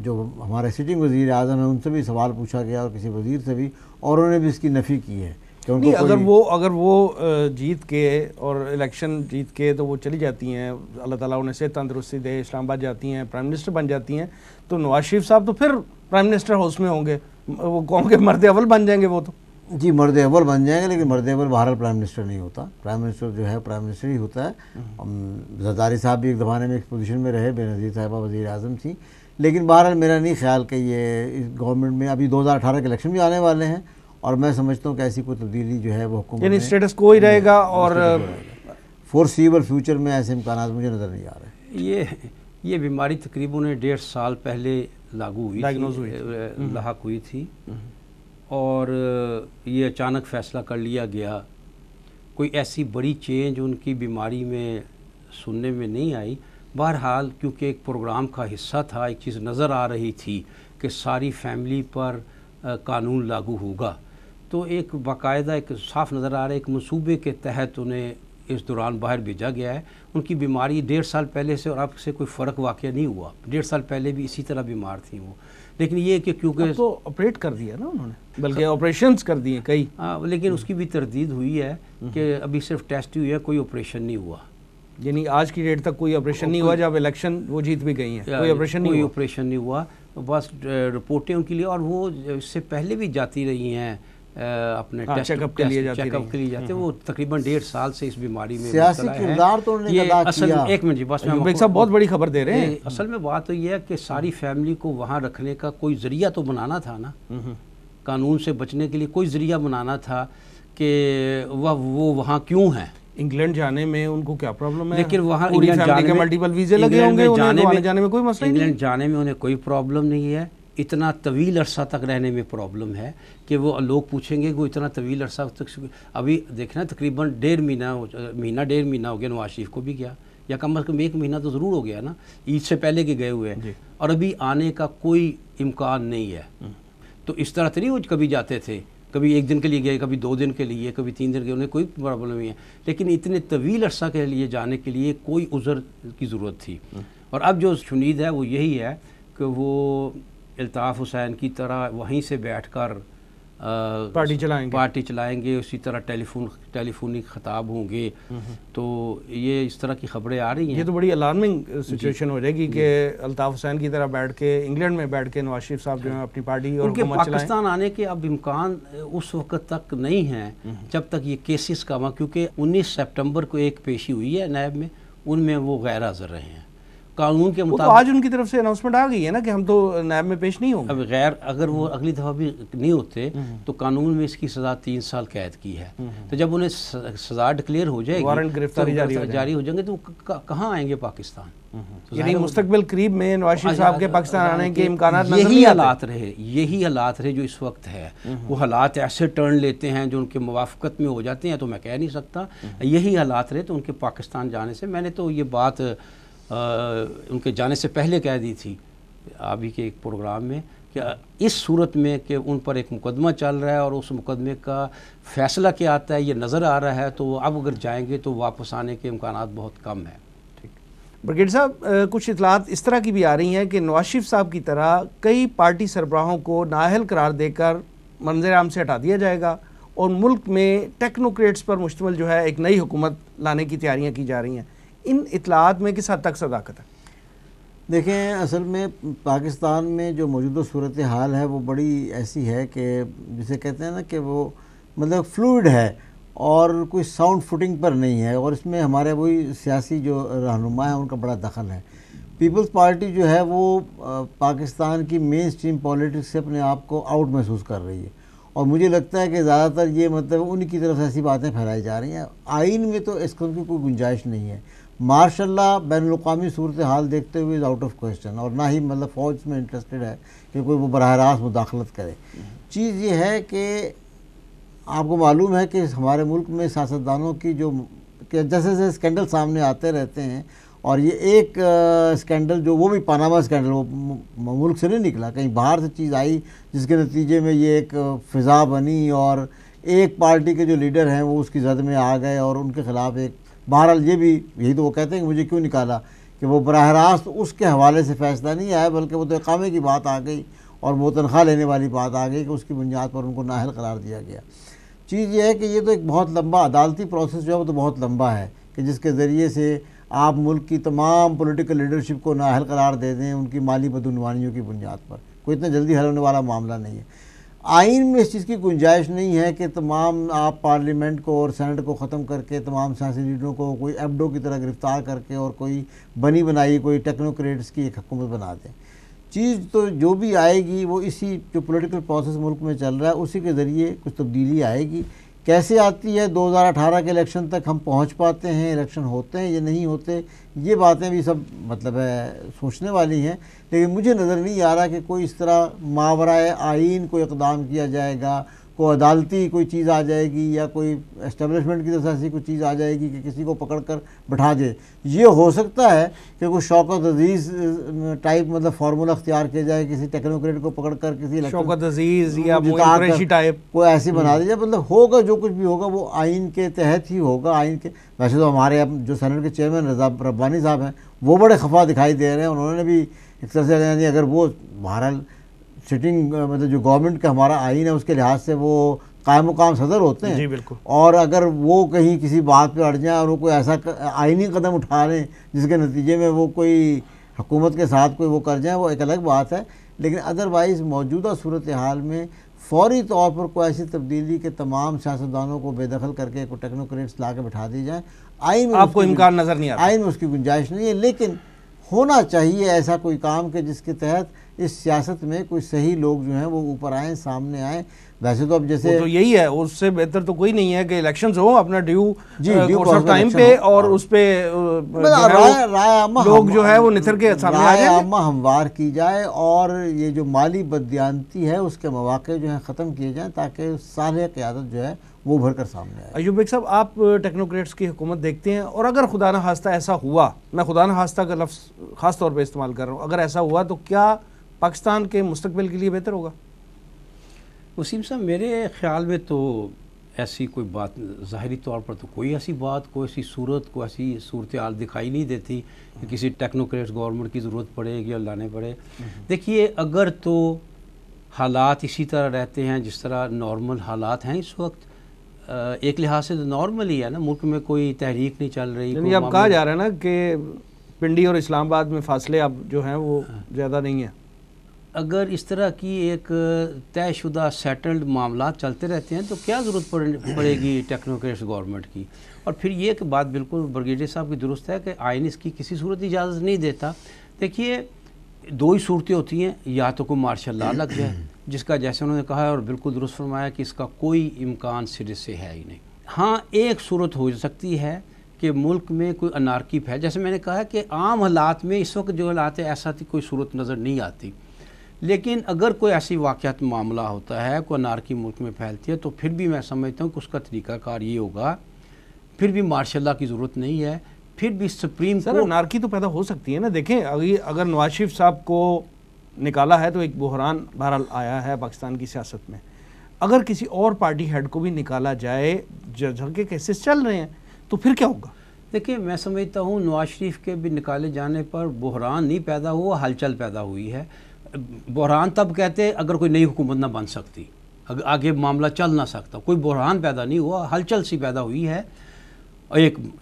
جو ہمارے سٹنگ وزیر اعظم ہیں ان سے بھی سوال پوچھا گیا اور کسی وزیر سے بھی، اور انہوں نے بھی اس کی نفی کی ہے کہ ان کو اگر وہ جیت کے اور الیکشن جیت کے تو وہ چلی جاتی ہیں، اللہ تعالیٰ انہیں صحت تندرستی دے، اسلام آباد جاتی ہیں، پرائم منسٹر بن جاتی ہیں، تو نواز شریف صاحب تو پھر پرائم منسٹر ہاؤس میں ہوں گے، وہ قوم کے مرد اول بن جائیں گے وہ تو۔ جی مرد اول بن جائیں گے، لیکن مرد اول بہرحال پرائم منسٹر نہیں ہوتا، پرائم منسٹر جو ہے پرائم منسٹر ہی ہوتا ہے۔ زرداری صاحب بھی ایک زمانے میں ایک پوزیشن میں رہے، بے نظیر صاحبہ وزیر اعظم تھی، لیکن بہرحال میرا نہیں خیال کہ یہ اس گورنمنٹ میں ابھی 2018 کے الیکشن بھی آنے والے ہیں، اور میں سمجھتا ہوں کہ ایسی کوئی تبدیلی جو ہے وہ حکومت یعنی اسٹیٹس کو ہی رہے گا، اور فورسیبل فیوچر میں ایسے امکانات مجھے نظر نہیں آ رہے۔ یہ بیماری تقریباً 1.5 سال پہلے لاگو ہوئی تھی، لاحق ہوئی تھی، اور یہ اچانک فیصلہ کر لیا گیا۔ کوئی ایسی بڑی چینج ان کی بیماری میں سننے میں نہیں آئی۔ بہرحال کیونکہ ایک پروگرام کا حصہ تھا، ایک چیز نظر آ رہی تھی کہ ساری فیملی پر قانون لاگو ہوگا، تو ایک باقاعدہ ایک صاف نظر آ رہا ہے ایک منصوبے کے تحت انہیں اس دوران باہر بھیجا گیا ہے۔ ان کی بیماری 1.5 سال پہلے سے اور اب سے کوئی فرق واقع نہیں ہوا، 1.5 سال پہلے بھی اسی طرح بیمار تھیں وہ، لیکن یہ کہ کیونکہ تو آپریٹ کر دیا نا انہوں نے، بلکہ آپریشنز کر دیے کئی، لیکن اس کی بھی تردید ہوئی ہے کہ ابھی صرف ٹیسٹ ہوئی ہے، کوئی آپریشن نہیں ہوا۔ یعنی آج کی ڈیٹ تک کوئی آپریشن نہیں ہوا، جب الیکشن وہ جیت بھی گئی ہیں کوئی آپریشن نہیں ہوا، بس رپورٹیں ان کے لیے، اور وہ اس سے پہلے بھی جاتی رہی ہیں اپنے چیک اپ کے لیے جاتے، وہ تقریباً 1.5 سال سے اس بیماری میں سیاسی کردار تو انہوں نے ادا کیا۔ ایک منٹ جی، بس میں صاحب بہت بڑی خبر دے رہے ہیں۔ اصل میں بات تو یہ ہے کہ ساری فیملی کو وہاں رکھنے کا کوئی ذریعہ تو بنانا تھا نا، قانون سے بچنے کے لیے کوئی ذریعہ بنانا تھا کہ وہ وہاں کیوں ہیں۔ انگلینڈ جانے میں ان کو کیا پرابلم ہے؟ لیکن وہاں ملٹیپل ویزے لگے ہوں گے، انہیں جانے میں کوئی مسئلہ نہیں۔ انگلینڈ جانے میں انہیں کوئی پرابلم نہیں ہے، اتنا طویل عرصہ تک رہنے میں پرابلم ہے کہ وہ لوگ پوچھیں گے کہ وہ اتنا طویل عرصہ تک، ابھی دیکھنا تقریباً 1.5 مہینہ ہو گیا نواز شریف کو بھی گیا، یا کم از کم 1 مہینہ تو ضرور ہو گیا نا، عید سے پہلے کے گئے ہوئے ہیں، اور ابھی آنے کا کوئی امکان نہیں ہے۔ تو اس طرح تو نہیں وہ کبھی جاتے تھے، کبھی 1 دن کے لیے گئے، کبھی 2 دن کے لیے، کبھی 3 دن کے، انہیں کوئی پرابلم نہیں ہے، لیکن اتنے طویل عرصہ کے لیے جانے کے لیے کوئی عذر کی ضرورت تھی۔ اور اب جو شنید ہے وہ یہی ہے کہ وہ الطاف حسین کی طرح وہیں سے بیٹھ کر پارٹی چلائیں گے، اسی طرح ٹیلی فونک خطاب ہوں گے، تو یہ اس طرح کی خبریں آ رہی ہیں۔ یہ تو بڑی الارمنگ سچویشن ہو جائے گی کہ الطاف حسین کی طرح بیٹھ کے انگلینڈ میں بیٹھ کے نواز شریف صاحب جو ہیں اپنی پارٹی اور حکومت چلائیں۔ پاکستان آنے کے اب امکان اس وقت تک نہیں ہیں جب تک یہ کیسز کا وہاں، کیونکہ 19 سپٹمبر کو ایک پیشی ہوئی ہے نیب میں، ان میں وہ غیر حاضر رہے ہیں قانون کے مطابق۔ آج ان کی طرف سے اناؤنسمنٹ آ گئی ہے نا کہ ہم تو نیب میں پیش نہیں ہوں گے۔ اب اگر وہ اگلی دفعہ بھی نہیں ہوتے تو قانون میں اس کی سزا 3 سال قید کی ہے، تو جب انہیں سزا ڈکلیئر ہو جائے گی، وارنٹ گرفتاری جاری ہو جائیں گے، تو کہاں آئیں گے پاکستان؟ یعنی مستقبل قریب میں نواز شریف صاحب کے پاکستان آنے کے امکانات نظر یہی حالات رہے جو اس وقت ہے۔ وہ حالات ایسے ٹرن لیتے ہیں جو ان کے موافقت میں ہو جاتے ہیں، تو میں کہہ نہیں سکتا یہی حالات رہے تو ان کے پاکستان جانے سے، میں نے تو یہ بات ان کے جانے سے پہلے کہہ دی تھی ابھی کے ایک پروگرام میں کہ اس صورت میں کہ ان پر ایک مقدمہ چل رہا ہے اور اس مقدمے کا فیصلہ کیا آتا ہے یہ نظر آ رہا ہے، تو اب اگر جائیں گے تو واپس آنے کے امکانات بہت کم ہیں۔ برگیڈ صاحب، کچھ اطلاعات اس طرح کی بھی آ رہی ہیں کہ نواز شریف صاحب کی طرح کئی پارٹی سربراہوں کو نااہل قرار دے کر منظر عام سے ہٹا دیا جائے گا، اور ملک میں ٹیکنوکریٹس پر مشتمل جو ہے ایک نئی حکومت لانے کی تیاریاں کی جا رہی ہیں۔ ان اطلاعات میں کس حد تک صداقت ہے؟ دیکھیں، اصل میں پاکستان میں جو موجودہ صورتحال ہے وہ بڑی ایسی ہے کہ جسے کہتے ہیں نا کہ وہ مطلب فلوئڈ ہے اور کوئی ساؤنڈ فوٹنگ پر نہیں ہے، اور اس میں ہمارے وہی سیاسی جو رہنما ہیں ان کا بڑا دخل ہے۔ پیپلز پارٹی جو ہے وہ پاکستان کی مین اسٹریم پالیٹکس سے اپنے آپ کو آؤٹ محسوس کر رہی ہے، اور مجھے لگتا ہے کہ زیادہ تر یہ مطلب ان کی طرف سے ایسی باتیں پھیلائی جا رہی ہیں۔ آئین میں تو اس قسم کی کوئی گنجائش نہیں ہے۔ ماشاء اللہ بین الاقوامی صورتحال دیکھتے ہوئے از آؤٹ آف کویسچن، اور نہ ہی مطلب فوج میں انٹرسٹڈ ہے کہ کوئی وہ براہ راست مداخلت کرے۔ چیز یہ ہے کہ آپ کو معلوم ہے کہ ہمارے ملک میں سیاستدانوں کی جو کہ جیسے جیسے اسکینڈل سامنے آتے رہتے ہیں، اور یہ ایک اسکینڈل جو وہ بھی پاناما اسکینڈل وہ ملک سے نہیں نکلا، کہیں باہر سے چیز آئی جس کے نتیجے میں یہ ایک فضا بنی، اور ایک پارٹی کے جو لیڈر ہیں وہ اس کی زد میں آ گئے اور ان کے خلاف ایک بہرحال یہ بھی یہی تو وہ کہتے ہیں کہ مجھے کیوں نکالا، کہ وہ براہ راست اس کے حوالے سے فیصلہ نہیں آیا، بلکہ وہ تو اقامے کی بات آ گئی اور وہ تنخواہ لینے والی بات آ گئی کہ اس کی بنیاد پر ان کو نااہل قرار دیا گیا۔ چیز یہ ہے کہ یہ تو ایک بہت لمبا عدالتی پروسیس جو ہے وہ تو بہت لمبا ہے، کہ جس کے ذریعے سے آپ ملک کی تمام پولیٹیکل لیڈرشپ کو نااہل قرار دے دیں ان کی مالی بدعنوانیوں کی بنیاد پر۔ کوئی اتنا جلدی حل ہونے والا معاملہ نہیں ہے۔ آئین میں اس چیز کی گنجائش نہیں ہے کہ تمام آپ پارلیمنٹ کو اور سینٹ کو ختم کر کے تمام سیاسی لیڈروں کو کوئی ایبڈو کی طرح گرفتار کر کے اور کوئی بنی بنائی کوئی ٹیکنوکریٹس کی ایک حکومت بنا دیں۔ چیز تو جو بھی آئے گی وہ اسی جو پولیٹیکل پروسیس ملک میں چل رہا ہے اسی کے ذریعے کچھ تبدیلی آئے گی۔ کیسے آتی ہے 2018 کے الیکشن تک ہم پہنچ پاتے ہیں، الیکشن ہوتے ہیں یا نہیں ہوتے، یہ باتیں بھی سب مطلب ہے سوچنے والی ہیں، لیکن مجھے نظر نہیں آ رہا کہ کوئی اس طرح ماورائے آئین کوئی اقدام کیا جائے گا، کوئی عدالتی کوئی چیز آ جائے گی یا کوئی اسٹیبلشمنٹ کی طرف سے ایسی کوئی چیز آ جائے گی کہ کسی کو پکڑ کر بٹھا دے۔ یہ ہو سکتا ہے کہ کوئی شوکت عزیز ٹائپ مطلب فارمولہ اختیار کیا جائے، کسی ٹیکنوکریٹ کو پکڑ کر کسی شوکت عزیز یا معین قریشی ٹائپ کوئی ایسی بنا دی جائے، مطلب ہوگا جو کچھ بھی ہوگا وہ آئین کے تحت ہی ہوگا۔ آئین کے ویسے تو ہمارے جو سینٹ کے چیئرمین رضا ربانی صاحب ہیں وہ بڑے خفا دکھائی دے رہے ہیں، انہوں نے بھی ایک طرح سے یعنی اگر وہ بہرحال سٹنگ مطلب جو گورنمنٹ کا ہمارا آئین ہے اس کے لحاظ سے وہ قائم مقام صدر ہوتے ہیں، جی بالکل، اور اگر وہ کہیں کسی بات پہ اڑ جائیں اور وہ کوئی ایسا آئینی قدم اٹھا لیں جس کے نتیجے میں وہ کوئی حکومت کے ساتھ کوئی وہ کر جائیں وہ ایک الگ بات ہے، لیکن ادروائز موجودہ صورتحال میں فوری طور پر کوئی ایسی تبدیلی کہ تمام سیاستدانوں کو بے دخل کر کے کوئی ٹیکنوکریٹس لا کے بٹھا دی جائیں، آئین میں آپ کو امکان نظر نہیں آتا، آئین میں اس کی گنجائش نہیں ہے، لیکن ہونا چاہیے ایسا کوئی کام کہ جس کے تحت اس سیاست میں کوئی صحیح لوگ جو ہیں وہ اوپر آئیں، سامنے آئیں۔ ویسے تو اب جیسے تو یہی ہے، اس سے بہتر تو کوئی نہیں ہے کہ الیکشنز ہوں اپنا ڈیو کورس آف ٹائم پہ، اور اس پہ لوگ جو ہے وہ نتر کے سامنے آ جائیں، رائے عامہ ہموار کی جائے اور یہ جو مالی بددیانتی ہے اس کے مواقع جو ہیں ختم کیے جائیں تاکہ صالح قیادت جو ہے وہ ابھر کر سامنے آئے۔ ایوب بیگ صاحب، آپ ٹیکنوکریٹس کی حکومت دیکھتے ہیں، اور اگر خدا نہ خواستہ ایسا ہوا، میں خدا نہ خواستہ کا لفظ خاص طور پہ استعمال کر رہا ہوں، اگر ایسا ہوا تو کیا پاکستان کے مستقبل کے لیے بہتر ہوگا؟ وسیم صاحب، میرے خیال میں تو ایسی کوئی بات ظاہری طور پر تو کوئی ایسی بات، کوئی ایسی صورت، کوئی ایسی صورتحال دکھائی نہیں دیتی کہ کسی ٹیکنوکریٹس گورنمنٹ کی ضرورت پڑے گی اور لانے پڑے۔ دیکھیے، اگر تو حالات اسی طرح رہتے ہیں جس طرح نارمل حالات ہیں اس وقت، ایک لحاظ سے تو نارمل ہی ہے نا، ملک میں کوئی تحریک نہیں چل رہی، یعنی اب کہا جا رہا ہے نا کہ پنڈی اور اسلام آباد میں فاصلے اب جو ہیں وہ زیادہ نہیں ہیں۔ اگر اس طرح کی ایک طے شدہ سیٹلڈ معاملات چلتے رہتے ہیں تو کیا ضرورت پڑے گی ٹیکنوکریٹس گورنمنٹ کی؟ اور پھر یہ کہ بات بالکل بریگیڈیئر صاحب کی درست ہے کہ آئین اس کی کسی صورت اجازت نہیں دیتا۔ دیکھیے، دو ہی صورتیں ہوتی ہیں، یا تو کوئی مارشل لا لگ جائے جس کا جیسے انہوں نے کہا ہے اور بالکل درست فرمایا کہ اس کا کوئی امکان سرے سے ہے ہی نہیں۔ ہاں، ایک صورت ہو سکتی ہے کہ ملک میں کوئی انارکی پھیل، جیسے میں نے کہا کہ عام حالات میں اس وقت جو حالات ہے ایسا کوئی صورت نظر نہیں آتی، لیکن اگر کوئی ایسی واقعات معاملہ ہوتا ہے، کوئی انارکی ملک میں پھیلتی ہے، تو پھر بھی میں سمجھتا ہوں کہ اس کا طریقہ کار یہ ہوگا، پھر بھی مارشل لا کی ضرورت نہیں ہے، پھر بھی سپریم سر انارکی تو پیدا ہو سکتی ہے نا۔ دیکھیں، اگر نواز شریف صاحب کو نکالا ہے تو ایک بحران بہرحال آیا ہے پاکستان کی سیاست میں، اگر کسی اور پارٹی ہیڈ کو بھی نکالا جائے، جھڑ کے کیسز چل رہے ہیں، تو پھر کیا ہوگا؟ دیکھیں، میں سمجھتا ہوں نواز شریف کے بھی نکالے جانے پر بحران نہیں پیدا ہوا، ہلچل پیدا ہوئی ہے۔ بحران تب کہتے اگر کوئی نئی حکومت نہ بن سکتی، آگے معاملہ چل نہ سکتا، کوئی بحران پیدا نہیں ہوا، ہلچل سی پیدا ہوئی ہے۔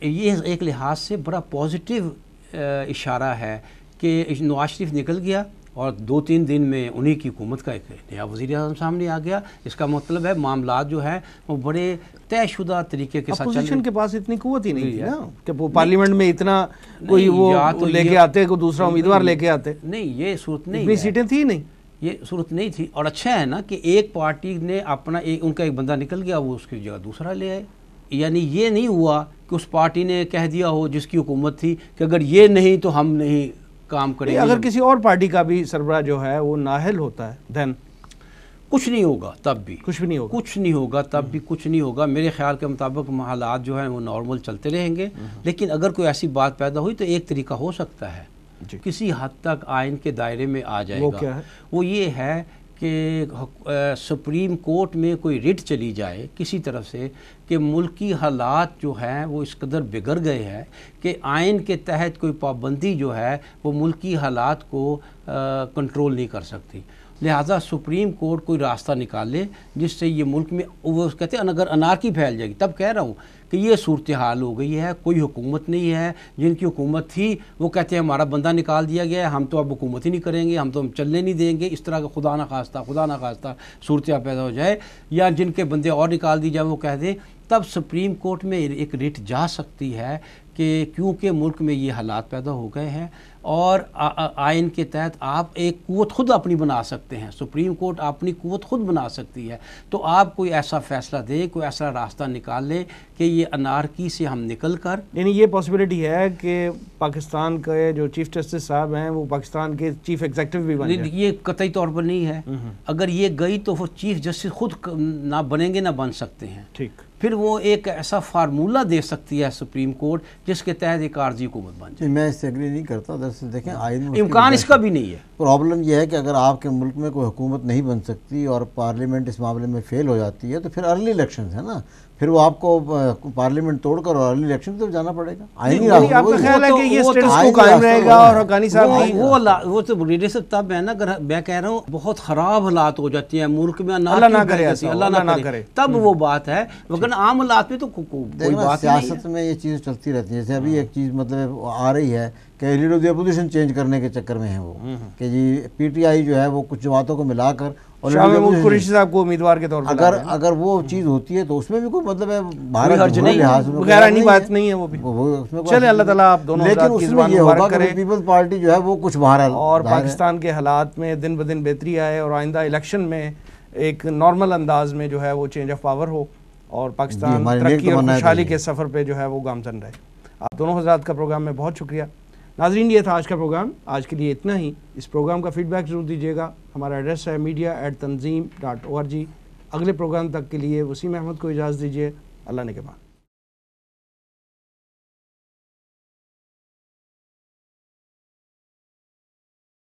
یہ ایک لحاظ سے بڑا پازیٹیو اشارہ ہے کہ نواز شریف نکل گیا، اور 2-3 دن میں انہی کی حکومت کا ایک نیا وزیر اعظم سامنے آ گیا. اس کا مطلب ہے معاملات جو ہیں وہ بڑے طے شدہ طریقے کے ساتھ اپوزیشن کے پاس اتنی قوت ہی نہیں تھی نا کہ وہ پارلیمنٹ میں اتنا کوئی وہ لے کے آتے، کوئی دوسرا امیدوار لے کے آتے. نہیں، یہ صورت نہیں، اتنی سیٹیں تھی نہیں، یہ صورت نہیں تھی. اور اچھا ہے نا کہ ایک پارٹی نے اپنا ان کا ایک بندہ نکل گیا، وہ اس کی جگہ دوسرا لے آئے. یعنی یہ نہیں ہوا کہ اس پارٹی نے کہہ دیا ہو جس کی حکومت تھی کہ اگر یہ نہیں تو ہم نہیں کام کریں گے. اگر کسی اور پارٹی کا بھی سربراہ جو ہے وہ نااہل ہوتا ہے دین کچھ نہیں ہوگا، تب بھی کچھ بھی نہیں ہوگا، کچھ نہیں ہوگا، تب بھی کچھ نہیں ہوگا. میرے خیال کے مطابق حالات جو ہیں وہ نارمل چلتے رہیں گے. لیکن اگر کوئی ایسی بات پیدا ہوئی تو ایک طریقہ ہو سکتا ہے، کسی حد تک آئین کے دائرے میں آ جائے گا. وہ کیا ہے؟ وہ یہ ہے کہ سپریم کورٹ میں کوئی ریٹ چلی جائے کسی طرف سے کہ ملکی حالات جو ہیں وہ اس قدر بگڑ گئے ہیں کہ آئین کے تحت کوئی پابندی جو ہے وہ ملکی حالات کو کنٹرول نہیں کر سکتی. لہٰذا سپریم کورٹ کوئی راستہ نکالے جس سے یہ ملک میں وہ کہتے ہیں اگر انارکی پھیل جائے گی. تب کہہ رہا ہوں کہ یہ صورتحال ہو گئی ہے، کوئی حکومت نہیں ہے. جن کی حکومت تھی وہ کہتے ہیں ہمارا بندہ نکال دیا گیا ہے، ہم تو اب حکومت ہی نہیں کریں گے، ہم تو چلنے نہیں دیں گے. اس طرح کا خدا نہ خواستہ صورتحال پیدا ہو جائے، یا جن کے بندے اور نکال دی جائے وہ کہہ دیں، تب سپریم کورٹ میں ایک ریٹ جا سکتی ہے کہ کیونکہ ملک میں یہ حالات پیدا ہو گئے ہیں اور آئین کے تحت آپ ایک قوت خود اپنی بنا سکتے ہیں. سپریم کورٹ اپنی قوت خود بنا سکتی ہے. تو آپ کوئی ایسا فیصلہ دیں، کوئی ایسا راستہ نکال لیں کہ یہ انارکی سے ہم نکل کر، یعنی یہ پاسبلٹی ہے کہ پاکستان کے جو چیف جسٹس صاحب ہیں وہ پاکستان کے چیف ایگزیکٹو بھی بن جائیں. یہ قطعی طور پر نہیں ہے. اگر یہ گئی تو وہ چیف جسٹس خود نہ بنیں گے نہ بن سکتے ہیں. ٹھیک، پھر وہ ایک ایسا فارمولہ دے سکتی ہے سپریم کورٹ جس کے تحت ایک عارضی حکومت بن جائے. میں اس سے ایگری نہیں کرتا. دراصل دیکھیں آئین امکان اس کا بھی نہیں ہے. پرابلم یہ ہے کہ اگر آپ کے ملک میں کوئی حکومت نہیں بن سکتی اور پارلیمنٹ اس معاملے میں فیل ہو جاتی ہے تو پھر ارلی الیکشنز ہے نا، پھر وہ آپ کو پارلیمنٹ توڑ کر اور ارلی الیکشن تو جانا پڑے گا. آپ کا خیال ہے کہ یہ سٹیٹس کو قائم رہے گا اور حقانی صاحب وہ تو ریڈیشن تب ہے نا، اگر میں کہہ رہا ہوں بہت خراب حالات ہو جاتی ہیں ملک میں، اللہ نہ کرے تب وہ بات ہے. لیکن عام حالات میں تو کوئی بات نہیں ہے. سیاست میں یہ چیز چلتی رہتی ہے. جیسے ابھی ایک چیز مطلب آ رہی ہے کہ leader of the opposition change کرنے کے چکر میں ہیں وہ، کہ جی پی ٹی آئی جو ہے وہ کچھ جماعتوں کو ملا کر اور شاہ محمود قریشی صاحب کو امیدوار کے طور پر اگر وہ چیز ہوتی ہے تو اس میں بھی کوئی مطلب ہے بھارت وغیرہ نہیں، بات نہیں ہے وہ بھی. چلیں اللہ تعالیٰ آپ دونوں لیکن اس میں یہ ہوگا کہ پیپلز پارٹی جو ہے وہ کچھ باہر اور پاکستان کے حالات میں دن بدن بہتری آئے اور آئندہ الیکشن میں ایک نارمل انداز میں جو ہے وہ چینج آف پاور ہو اور پاکستان ترقی اور خوشحالی کے سفر پہ جو ہے وہ گامزن رہے. آپ دونوں حضرات کا پروگرام میں بہت شکریہ. ناظرین یہ تھا آج کا پروگرام. آج کے لیے اتنا ہی. اس پروگرام کا فیڈ بیک ضرور دیجیے گا. ہمارا ایڈریس ہے media@tanzeem.org. اگلے پروگرام تک کے لیے وسیم احمد کو اجازت دیجیے. اللہ نگہبان.